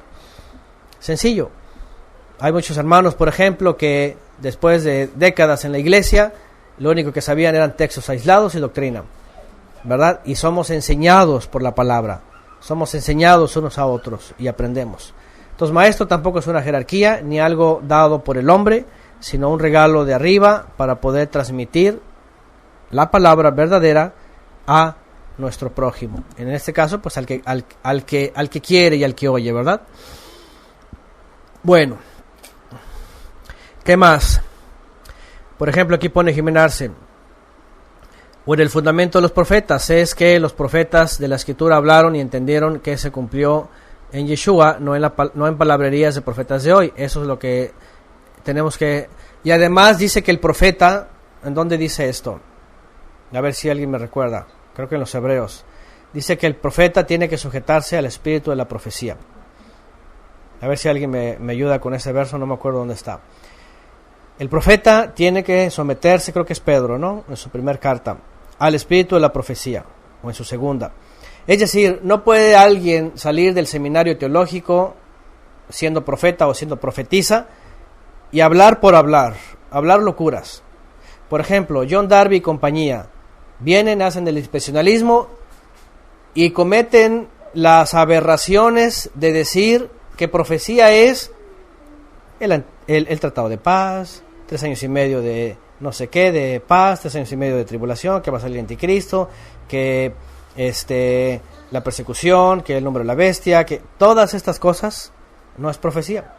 Hay muchos hermanos, por ejemplo, que después de décadas en la iglesia, lo único que sabían eran textos aislados y doctrina, ¿verdad? Y somos enseñados por la palabra, somos enseñados unos a otros y aprendemos. Entonces, maestro tampoco es una jerarquía ni algo dado por el hombre, sino un regalo de arriba para poder transmitir la palabra verdadera a nuestro prójimo. En este caso, pues al que quiere y al que oye, ¿verdad? Bueno, ¿qué más? Por ejemplo, aquí pone Jimena Arce. Bueno, el fundamento de los profetas es que los profetas de la Escritura hablaron y entendieron que se cumplió en Yeshua, no en palabrerías de profetas de hoy. Eso es lo que tenemos que... Y además dice que el profeta, ¿en dónde dice esto? A ver si alguien me recuerda. Creo que en los Hebreos. Dice que el profeta tiene que sujetarse al espíritu de la profecía. A ver si alguien me ayuda con ese verso, no me acuerdo dónde está. El profeta tiene que someterse, creo que es Pedro, ¿no?, en su primera carta, al espíritu de la profecía, o en su segunda. Es decir, no puede alguien salir del seminario teológico siendo profeta o siendo profetisa y hablar por hablar locuras. Por ejemplo, John Darby y compañía vienen, hacen el dispensacionalismo y cometen las aberraciones de decir que profecía es el tratado de paz, 3 años y medio de no sé qué, de paz, 3 años y medio de tribulación, que va a salir el anticristo, que la persecución, que el nombre de la bestia, que todas estas cosas no es profecía.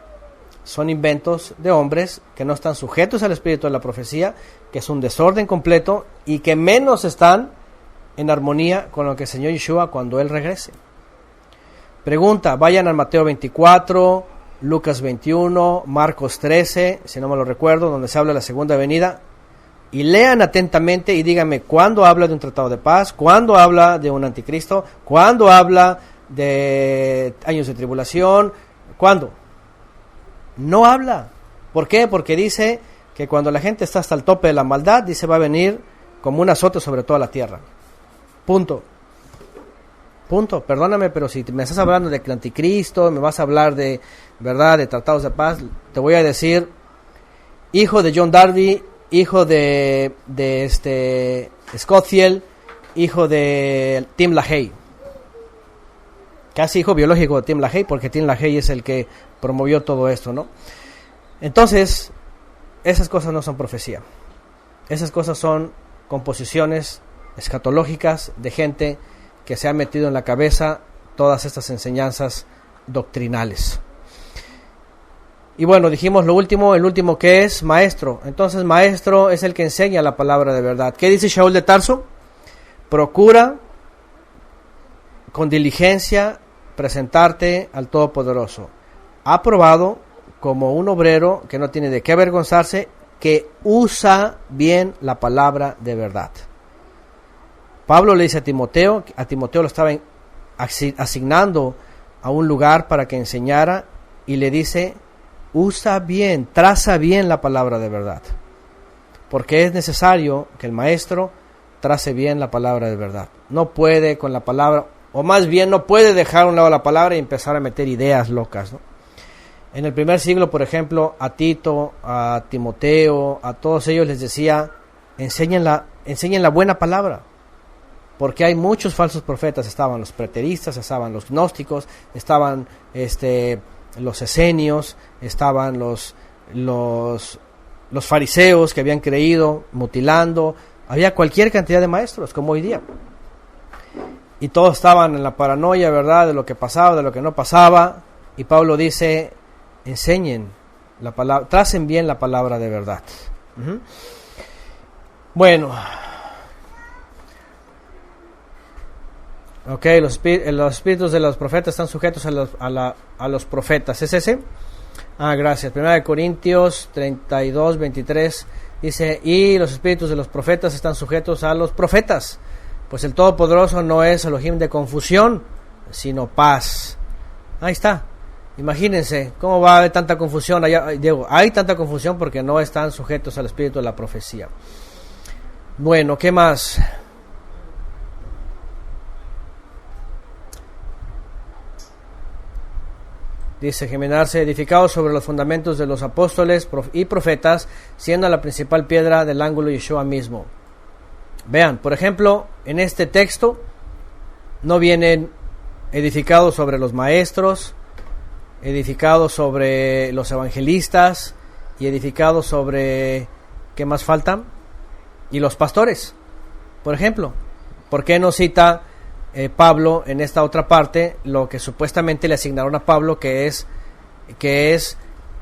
Son inventos de hombres que no están sujetos al espíritu de la profecía, que es un desorden completo y que menos están en armonía con lo que enseñó Yeshua cuando Él regrese. Pregunta, vayan al Mateo 24, Lucas 21, Marcos 13, si no me lo recuerdo, donde se habla de la segunda venida, y lean atentamente y díganme cuándo habla de un tratado de paz, cuándo habla de un anticristo, cuándo habla de años de tribulación, cuándo. No habla. ¿Por qué? Porque dice que cuando la gente está hasta el tope de la maldad, dice va a venir como un azote sobre toda la tierra. Punto. Perdóname, pero si me estás hablando de que el anticristo, me vas a hablar de, ¿verdad?, de tratados de paz, te voy a decir, hijo de John Darby, hijo de Scofield, hijo de Tim LaHaye, casi hijo biológico de Tim LaHaye, porque Tim LaHaye es el que promovió todo esto, ¿no? Entonces, esas cosas no son profecía. Esas cosas son composiciones escatológicas de gente que se ha metido en la cabeza todas estas enseñanzas doctrinales. Y bueno, dijimos el último que es maestro. Entonces, maestro es el que enseña la palabra de verdad. ¿Qué dice Shaul de Tarso? Procura con diligencia presentarte al Todopoderoso, aprobado como un obrero que no tiene de qué avergonzarse, que usa bien la palabra de verdad. Pablo le dice a Timoteo lo estaba asignando a un lugar para que enseñara, y le dice, usa bien, traza bien la palabra de verdad, porque es necesario que el maestro trace bien la palabra de verdad. No puede con la palabra, o más bien no puede dejar a un lado la palabra y empezar a meter ideas locas, ¿no? En el primer siglo, por ejemplo, a Tito, a Timoteo, a todos ellos les decía, enseñen la buena palabra, porque hay muchos falsos profetas. Estaban los preteristas, estaban los gnósticos, estaban los esenios, estaban los fariseos que habían creído, mutilando. Había cualquier cantidad de maestros, como hoy día. Y todos estaban en la paranoia, ¿verdad?, de lo que pasaba, de lo que no pasaba. Y Pablo dice, enseñen la palabra, tracen bien la palabra de verdad. Uh-huh. Bueno. Ok, los espíritus de los profetas están sujetos a los profetas. ¿Es ese? Gracias. 1 Corintios 32, 23 dice, y los espíritus de los profetas están sujetos a los profetas, pues el Todopoderoso no es Elohim de confusión, sino paz. Ahí está. Imagínense, ¿cómo va a haber tanta confusión? Hay tanta confusión porque no están sujetos al espíritu de la profecía. Bueno, ¿qué más? Dice Geminarse, edificados sobre los fundamentos de los apóstoles y profetas, siendo la principal piedra del ángulo Yeshua mismo. Vean, por ejemplo, en este texto no vienen edificados sobre los maestros, edificados sobre los evangelistas y edificados sobre, ¿qué más faltan? Y los pastores, por ejemplo. ¿Por qué no cita Pablo en esta otra parte lo que supuestamente le asignaron a Pablo, que es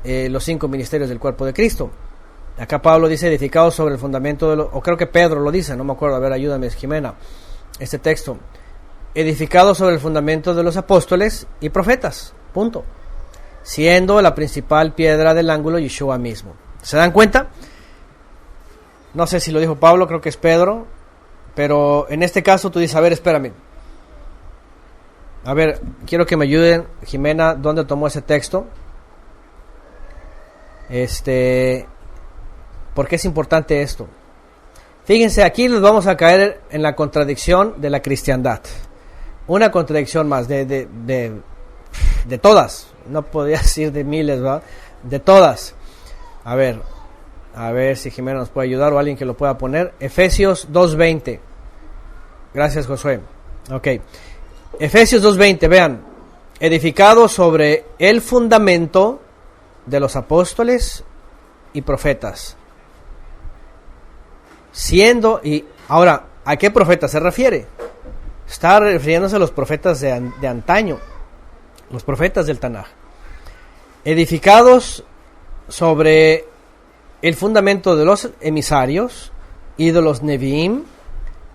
los 5 ministerios del cuerpo de Cristo? Acá Pablo dice edificados sobre el fundamento o creo que Pedro lo dice, no me acuerdo, a ver, ayúdame Jimena, este texto, edificados sobre el fundamento de los apóstoles y profetas, punto, siendo la principal piedra del ángulo Yeshua mismo. ¿Se dan cuenta? No sé si lo dijo Pablo, creo que es Pedro, pero en este caso tú dices, a ver, espérame. A ver, quiero que me ayuden, Jimena, ¿dónde tomó ese texto? ¿Por qué es importante esto? Fíjense, aquí nos vamos a caer en la contradicción de la cristiandad. Una contradicción más, de todas. No podía decir de miles, ¿verdad? De todas. A ver si Jimena nos puede ayudar o alguien que lo pueda poner. Efesios 2:20. Gracias, Josué. Ok. Efesios 2:20, vean, edificado sobre el fundamento de los apóstoles y profetas. Y ahora, ¿a qué profetas se refiere? Está refiriéndose a los profetas de antaño, los profetas del Tanaj. Edificados sobre el fundamento de los emisarios y de los Neviim,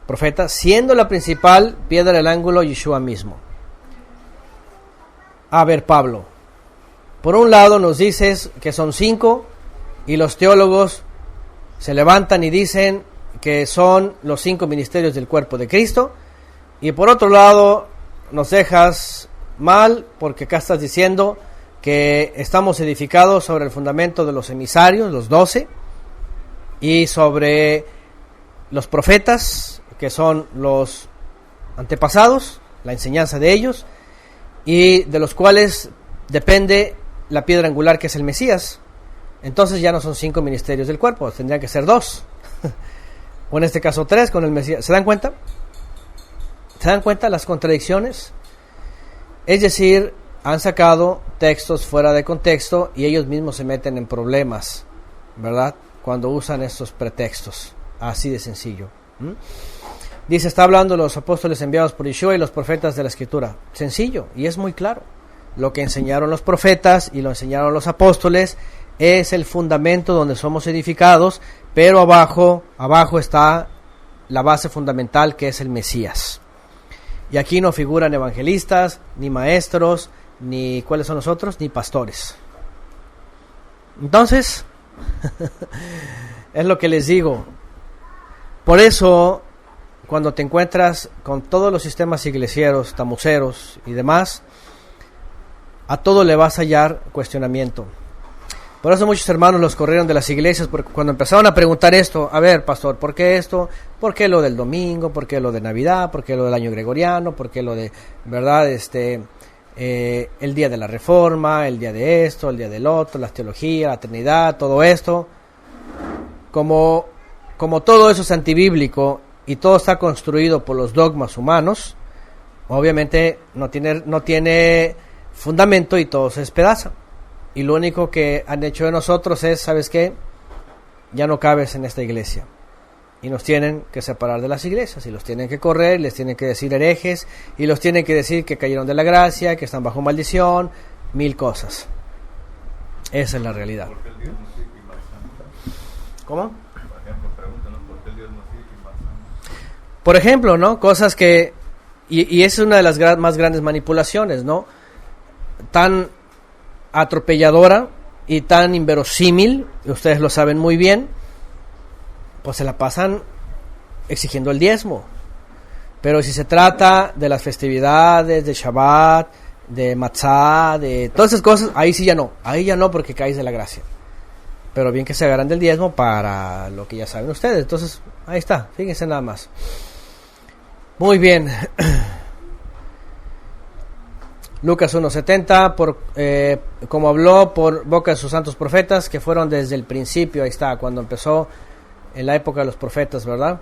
profetas, siendo la principal piedra del ángulo Yeshua mismo. A ver, Pablo, por un lado nos dices que son 5 y los teólogos se levantan y dicen que son los 5 ministerios del cuerpo de Cristo, y por otro lado nos dejas mal porque acá estás diciendo que estamos edificados sobre el fundamento de los emisarios, los 12, y sobre los profetas, que son los antepasados, la enseñanza de ellos, y de los cuales depende la piedra angular que es el Mesías. Entonces ya no son 5 ministerios del cuerpo, tendrían que ser 2. O en este caso 3 con el Mesías. ¿Se dan cuenta? ¿Se dan cuenta las contradicciones? Es decir, han sacado textos fuera de contexto y ellos mismos se meten en problemas, ¿verdad? Cuando usan estos pretextos. Así de sencillo. Dice, está hablando los apóstoles enviados por Yeshua y los profetas de la Escritura. Sencillo, y es muy claro. Lo que enseñaron los profetas y lo enseñaron los apóstoles es el fundamento donde somos edificados, pero abajo está la base fundamental, que es el Mesías. Y aquí no figuran evangelistas, ni maestros, ni ¿cuáles son los otros? Ni pastores. Entonces, es lo que les digo. Por eso, cuando te encuentras con todos los sistemas iglesieros, tamuceros y demás, a todo le vas a hallar cuestionamiento. Por eso muchos hermanos los corrieron de las iglesias, porque cuando empezaron a preguntar esto, a ver, pastor, ¿por qué esto? ¿Por qué lo del domingo? ¿Por qué lo de Navidad? ¿Por qué lo del año gregoriano? ¿Por qué lo de, verdad, el día de la Reforma, el día de esto, el día del otro, la teología, la Trinidad, todo esto. Como todo eso es antibíblico y todo está construido por los dogmas humanos, obviamente no tiene fundamento y todo se despedaza. Y lo único que han hecho de nosotros es, ¿sabes qué? Ya no cabes en esta iglesia. Y nos tienen que separar de las iglesias, y los tienen que correr, les tienen que decir herejes, y los tienen que decir que cayeron de la gracia, que están bajo maldición, 1000 cosas. Esa es la realidad. ¿Por qué el Dios no sigue embarazando? ¿Cómo? Por ejemplo, pregúntanos por qué el Dios no sigue embarazando. Por ejemplo, ¿no? Cosas que... Y es una de las más grandes manipulaciones, ¿no? Tan atropelladora y tan inverosímil, y ustedes lo saben muy bien, pues se la pasan exigiendo el diezmo. Pero si se trata de las festividades, de Shabbat, de Matzah, de todas esas cosas, ahí sí ya no. Ahí ya no, porque caes de la gracia. Pero bien que se agarran del diezmo para lo que ya saben ustedes. Entonces, ahí está, fíjense nada más. Muy bien. Lucas 1:70, como habló por boca de sus santos profetas, que fueron desde el principio, ahí está, cuando empezó en la época de los profetas, ¿verdad?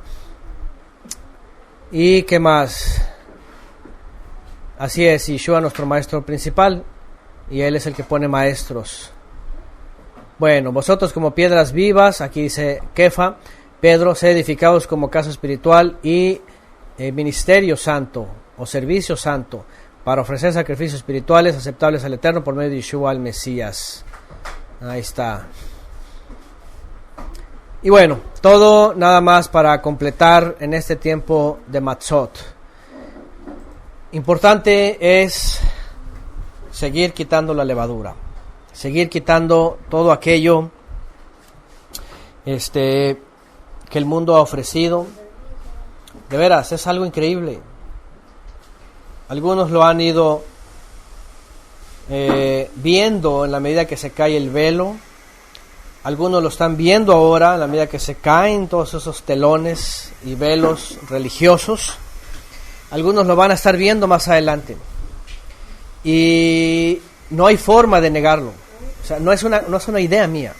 ¿Y qué más? Así es, Yeshua nuestro maestro principal, y Él es el que pone maestros. Bueno, vosotros como piedras vivas, aquí dice Kefa, Pedro, sed edificados como casa espiritual y ministerio santo, o servicio santo, para ofrecer sacrificios espirituales aceptables al Eterno por medio de Yeshua el Mesías. Ahí está. Y bueno, todo nada más para completar en este tiempo de Matzot. Importante es seguir quitando la levadura, seguir quitando todo aquello que el mundo ha ofrecido. De veras, es algo increíble. Algunos lo han ido viendo en la medida que se cae el velo. Algunos lo están viendo ahora en la medida que se caen todos esos telones y velos religiosos. Algunos lo van a estar viendo más adelante. Y no hay forma de negarlo. O sea, no es una idea mía.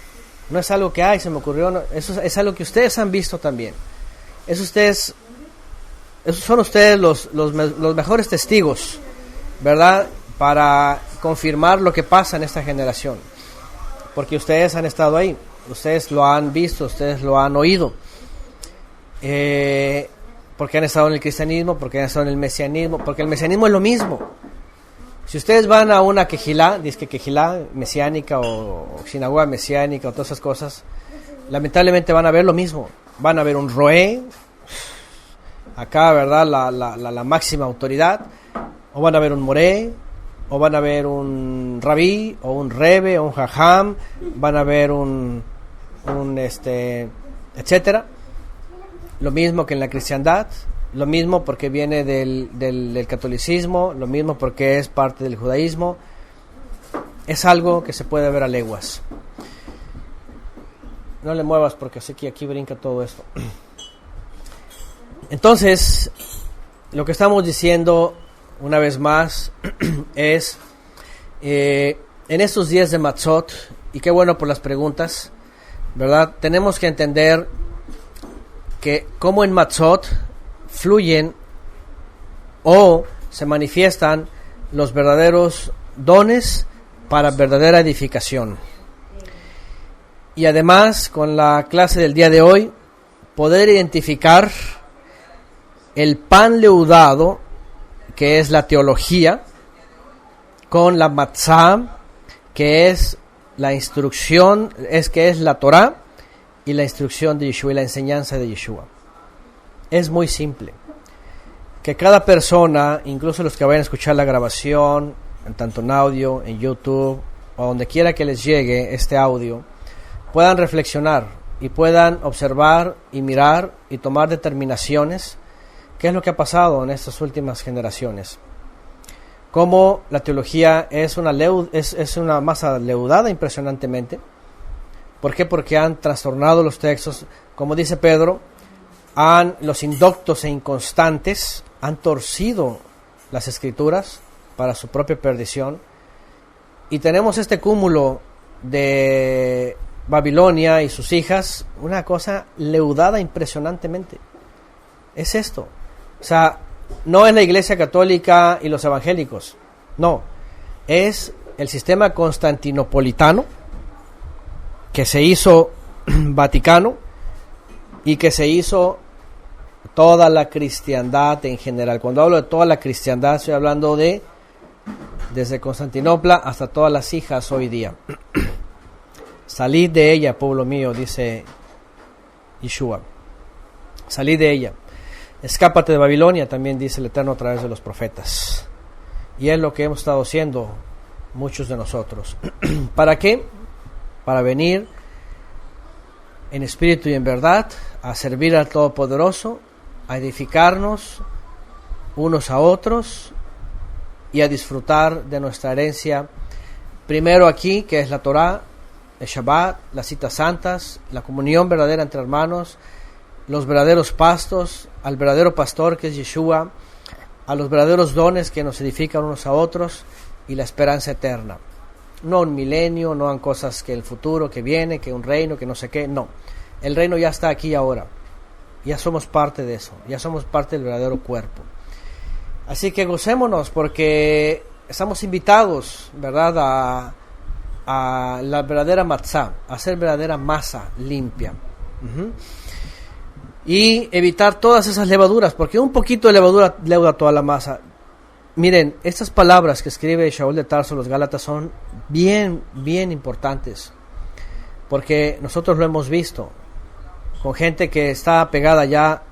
No es algo que se me ocurrió. No, eso es algo que ustedes han visto también. Esos son ustedes los mejores testigos, ¿verdad? Para confirmar lo que pasa en esta generación. Porque ustedes han estado ahí, ustedes lo han visto, ustedes lo han oído. Porque han estado en el cristianismo, porque han estado en el mesianismo, porque el mesianismo es lo mismo. Si ustedes van a una quejilá, dice que quejilá mesiánica o sinagoga mesiánica o todas esas cosas, lamentablemente van a ver lo mismo. Van a ver un roé, acá, ¿verdad? La máxima autoridad, o van a ver un moré, o van a ver un rabí, o un rebe, o un jajam, van a ver etcétera. Lo mismo que en la cristiandad, lo mismo porque viene del catolicismo, lo mismo porque es parte del judaísmo. Es algo que se puede ver a leguas. No le muevas porque sé que aquí brinca todo esto. Entonces, lo que estamos diciendo una vez más es, en estos días de Matzot, y qué bueno por las preguntas, ¿verdad? Tenemos que entender que como en Matzot fluyen o se manifiestan los verdaderos dones para verdadera edificación. Y además, con la clase del día de hoy, poder identificar el pan leudado, que es la teología, con la matzah, que es la instrucción, que es la Torah, y la instrucción de Yeshua y la enseñanza de Yeshua. Es muy simple. Que cada persona, incluso los que vayan a escuchar la grabación, tanto en audio, en YouTube, o donde quiera que les llegue este audio, puedan reflexionar y puedan observar y mirar y tomar determinaciones. ¿Qué es lo que ha pasado en estas últimas generaciones? Cómo la teología es una masa leudada impresionantemente. ¿Por qué? Porque han trastornado los textos. Como dice Pedro, los indoctos e inconstantes han torcido las escrituras para su propia perdición. Y tenemos este cúmulo de Babilonia y sus hijas, una cosa leudada impresionantemente. Es esto. O sea, no es la Iglesia Católica y los evangélicos. No. Es el sistema constantinopolitano que se hizo Vaticano y que se hizo toda la cristiandad en general. Cuando hablo de toda la cristiandad, estoy hablando de desde Constantinopla hasta todas las hijas hoy día. Salid de ella, pueblo mío, dice Yeshua. Salid de ella. Escápate de Babilonia, también dice el Eterno a través de los profetas. Y es lo que hemos estado haciendo muchos de nosotros. ¿Para qué? Para venir en espíritu y en verdad a servir al Todopoderoso, a edificarnos unos a otros y a disfrutar de nuestra herencia, primero aquí, que es la Torá, el Shabbat, las citas santas, la comunión verdadera entre hermanos, los verdaderos pastos, al verdadero pastor que es Yeshua, a los verdaderos dones que nos edifican unos a otros y la esperanza eterna. No un milenio, no en cosas que el futuro, que viene, que un reino, que no sé qué, no. El reino ya está aquí ahora. Ya somos parte de eso, ya somos parte del verdadero cuerpo. Así que gocémonos porque estamos invitados, ¿verdad?, a la verdadera matzá, a hacer verdadera masa limpia. Y evitar todas esas levaduras, porque un poquito de levadura leuda toda la masa. Miren, estas palabras que escribe Shaul de Tarso a los Gálatas son bien importantes, porque nosotros lo hemos visto con gente que está pegada ya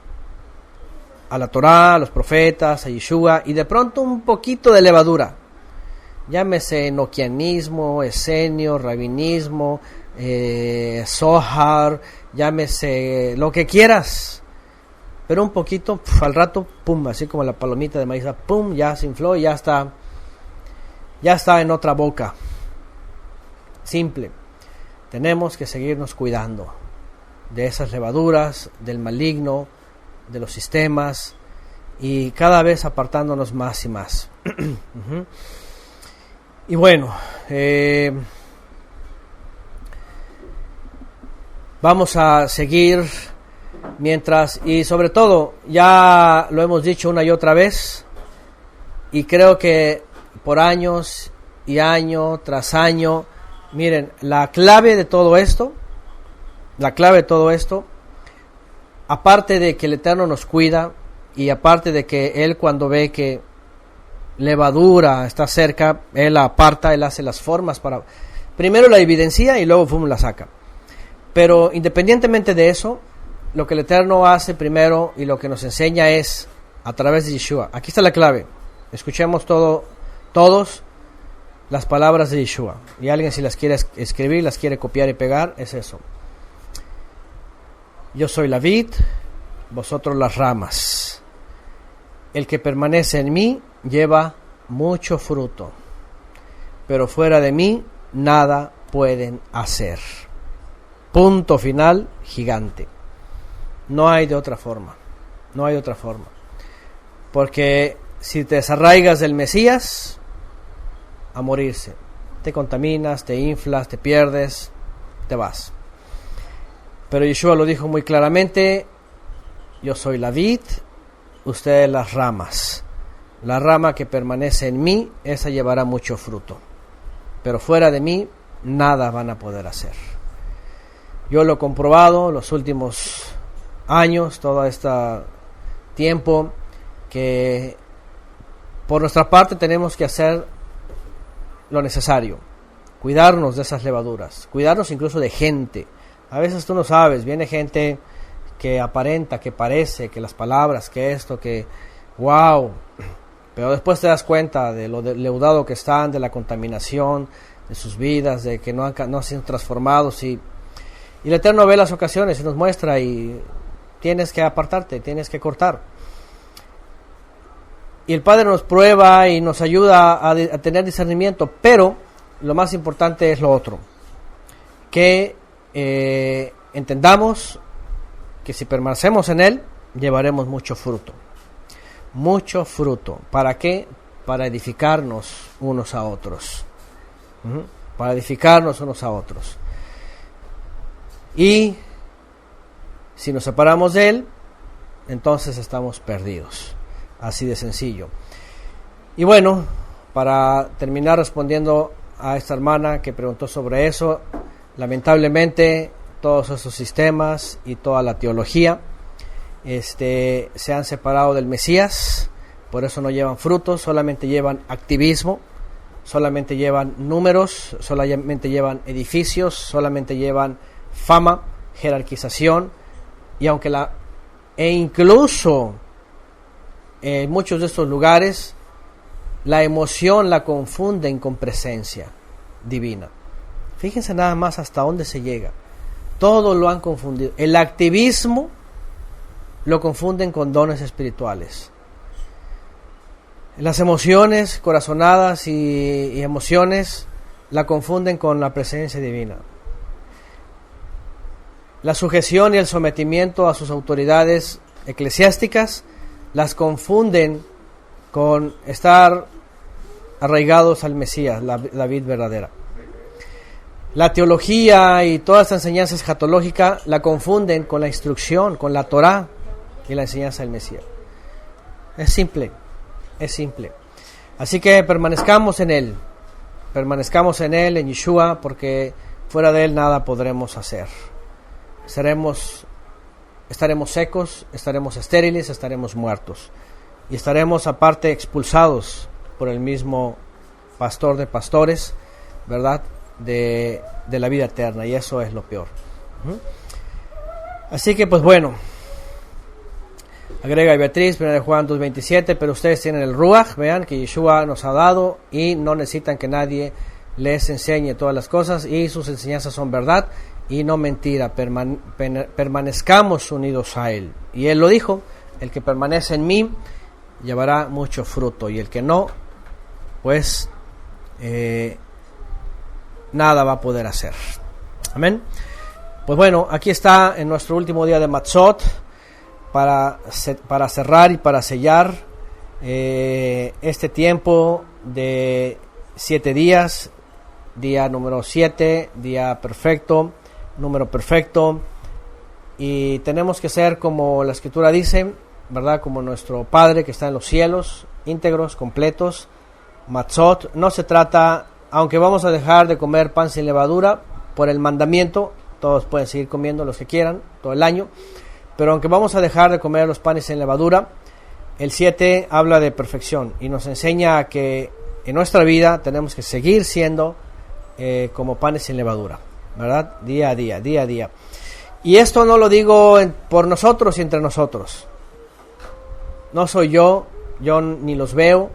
a la Torá, a los profetas, a Yeshua, y de pronto un poquito de levadura. Llámese enoquianismo, esenio, rabinismo, Zohar, llámese lo que quieras, pero un poquito, al rato, pum, así como la palomita de maíz, pum, ya se infló y ya está en otra boca. Simple. Tenemos que seguirnos cuidando de esas levaduras, del maligno, de los sistemas, y cada vez apartándonos más y más. Y bueno, vamos a seguir mientras, y sobre todo, ya lo hemos dicho una y otra vez, y creo que por años y año tras año, miren, la clave de todo esto, aparte de que el Eterno nos cuida, y aparte de que Él, cuando ve que levadura está cerca, Él la aparta, Él hace las formas para, primero la evidencia y luego la saca. Pero independientemente de eso, lo que el Eterno hace primero y lo que nos enseña es a través de Yeshua. Aquí está la clave. Escuchemos todos las palabras de Yeshua. Y alguien, si las quiere escribir, las quiere copiar y pegar, es eso. Yo soy la vid, vosotros las ramas. El que permanece en mí lleva mucho fruto, pero fuera de mí nada pueden hacer. Punto final gigante. No hay de otra forma. Porque si te desarraigas del Mesías, a morirse. Te contaminas, te inflas, te pierdes, te vas. Pero Yeshua lo dijo muy claramente: yo soy la vid, ustedes las ramas. La rama que permanece en mí, esa llevará mucho fruto. Pero fuera de mí, nada van a poder hacer. Yo lo he comprobado los últimos años, todo este tiempo, que por nuestra parte tenemos que hacer lo necesario. Cuidarnos de esas levaduras. Cuidarnos incluso de gente. A veces tú no sabes, viene gente que aparenta, que parece, que las palabras, que esto, que wow, pero después te das cuenta de lo leudado que están, de la contaminación de sus vidas, de que no han sido transformados, y el Eterno ve las ocasiones y nos muestra, y tienes que apartarte, tienes que cortar. Y el Padre nos prueba y nos ayuda a tener discernimiento, pero lo más importante es lo otro, que entendamos que si permanecemos en Él, llevaremos mucho fruto. ¿Para qué? para edificarnos unos a otros. Para edificarnos unos a otros. Y si nos separamos de Él, entonces estamos perdidos. Así de sencillo. Y bueno, para terminar respondiendo a esta hermana que preguntó sobre eso, lamentablemente todos esos sistemas y toda la teología se han separado del Mesías, por eso no llevan frutos, solamente llevan activismo, solamente llevan números, solamente llevan edificios, solamente llevan fama, jerarquización, y incluso en muchos de estos lugares la emoción la confunden con presencia divina. Fíjense nada más hasta dónde se llega. Todo lo han confundido. El activismo lo confunden con dones espirituales. Las emociones, corazonadas y emociones la confunden con la presencia divina. La sujeción y el sometimiento a sus autoridades eclesiásticas las confunden con estar arraigados al Mesías, la vid verdadera. La teología y toda esta enseñanza escatológica la confunden con la instrucción, con la Torá y la enseñanza del Mesías. Es simple. Así que permanezcamos en Él, en Yeshua, porque fuera de Él nada podremos hacer. Estaremos secos, estaremos estériles, estaremos muertos. Y estaremos aparte expulsados por el mismo pastor de pastores, ¿verdad? De la vida eterna, y eso es lo peor. Así que pues bueno, agrega Beatriz, 1 Juan 2:27, pero ustedes tienen el Ruach, vean que Yeshua nos ha dado y no necesitan que nadie les enseñe todas las cosas, y sus enseñanzas son verdad y no mentira. Permanezcamos unidos a Él, y Él lo dijo: el que permanece en mí llevará mucho fruto, y el que no, pues nada va a poder hacer. Amén. Pues bueno, aquí está en nuestro último día de Matzot, para cerrar y para sellar este tiempo de 7 días, día número 7, día perfecto, número perfecto, y tenemos que ser como la Escritura dice, ¿verdad? Como nuestro Padre que está en los cielos, íntegros, completos. Matzot, no se trata, aunque vamos a dejar de comer pan sin levadura por el mandamiento, todos pueden seguir comiendo los que quieran todo el año, pero aunque vamos a dejar de comer los panes sin levadura, el 7 habla de perfección y nos enseña que en nuestra vida tenemos que seguir siendo como panes sin levadura, ¿verdad? Día a día. Y esto no lo digo por nosotros y entre nosotros. No soy yo ni los veo,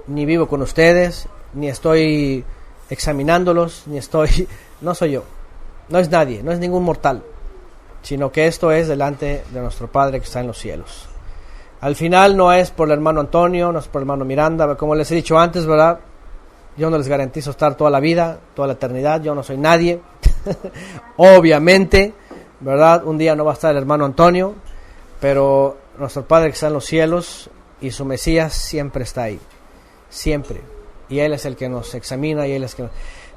ni vivo con ustedes, ni estoy examinándolos, no soy yo, no es nadie, no es ningún mortal, sino que esto es delante de nuestro Padre que está en los cielos. Al final no es por el hermano Antonio, no es por el hermano Miranda, como les he dicho antes, ¿verdad? Yo no les garantizo estar toda la vida, toda la eternidad, yo no soy nadie. Obviamente, ¿verdad? Un día no va a estar el hermano Antonio, pero nuestro Padre que está en los cielos y su Mesías siempre está ahí, siempre. Y Él es el que nos examina, y Él es que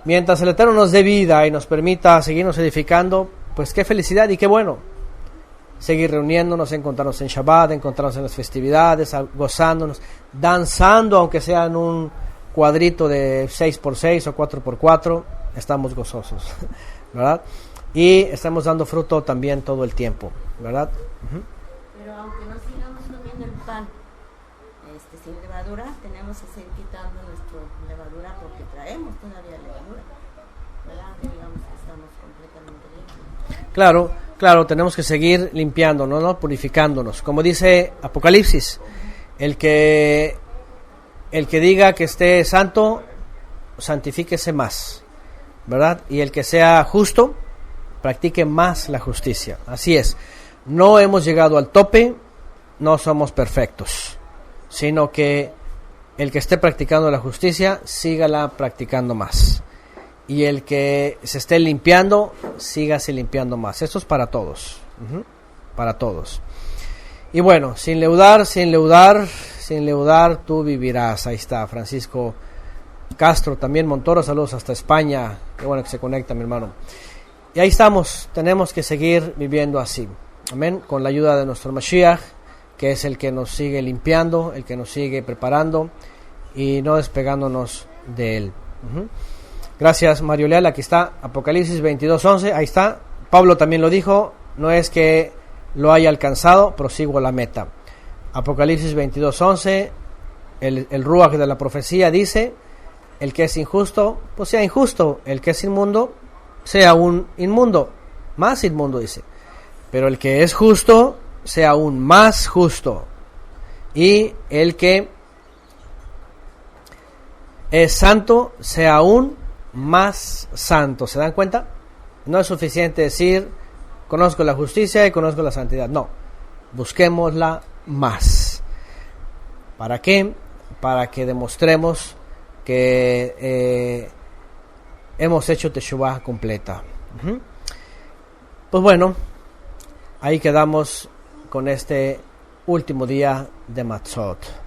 mientras el Eterno nos dé vida y nos permita seguirnos edificando, pues qué felicidad y qué bueno. Seguir reuniéndonos, encontrarnos en Shabbat, encontrarnos en las festividades, gozándonos, danzando, aunque sea en un cuadrito de 6x6 o 4x4, estamos gozosos, ¿verdad? Y estamos dando fruto también todo el tiempo, ¿verdad? Pero aunque no sigamos comiendo el pan sin levadura, tenemos que seguir quitando nuestra levadura porque traemos todavía levadura, ¿verdad? Digamos que estamos completamente limpios. Claro, tenemos que seguir limpiándonos, ¿no? Purificándonos. Como dice Apocalipsis, el que diga que esté santo, santifíquese más, ¿verdad? Y el que sea justo, practique más la justicia. Así es, no hemos llegado al tope, no somos perfectos, sino que el que esté practicando la justicia, sígala practicando más. Y el que se esté limpiando, sígase limpiando más. Esto es para todos, para todos. Y bueno, sin leudar, sin leudar tú vivirás. Ahí está, Francisco Castro, también Montoro, saludos hasta España. Qué bueno que se conecta, mi hermano. Y ahí estamos, tenemos que seguir viviendo así. Amén, con la ayuda de nuestro Mashiach, que es el que nos sigue limpiando, el que nos sigue preparando y no despegándonos de él. Gracias, Mario Leal. Aquí está, Apocalipsis 22:11. Ahí está. Pablo también lo dijo. No es que lo haya alcanzado, prosigo a la meta. Apocalipsis 22:11. El Ruach de la profecía dice: el que es injusto, pues sea injusto. El que es inmundo, sea un inmundo. Más inmundo, dice. Pero el que es justo, sea aún más justo. Y el que es santo, sea aún más santo. ¿Se dan cuenta? No es suficiente decir, conozco la justicia y conozco la santidad. No, busquémosla más. ¿Para qué? Para que demostremos que hemos hecho Teshuvah completa. Pues bueno, ahí quedamos con este último día de Matzot.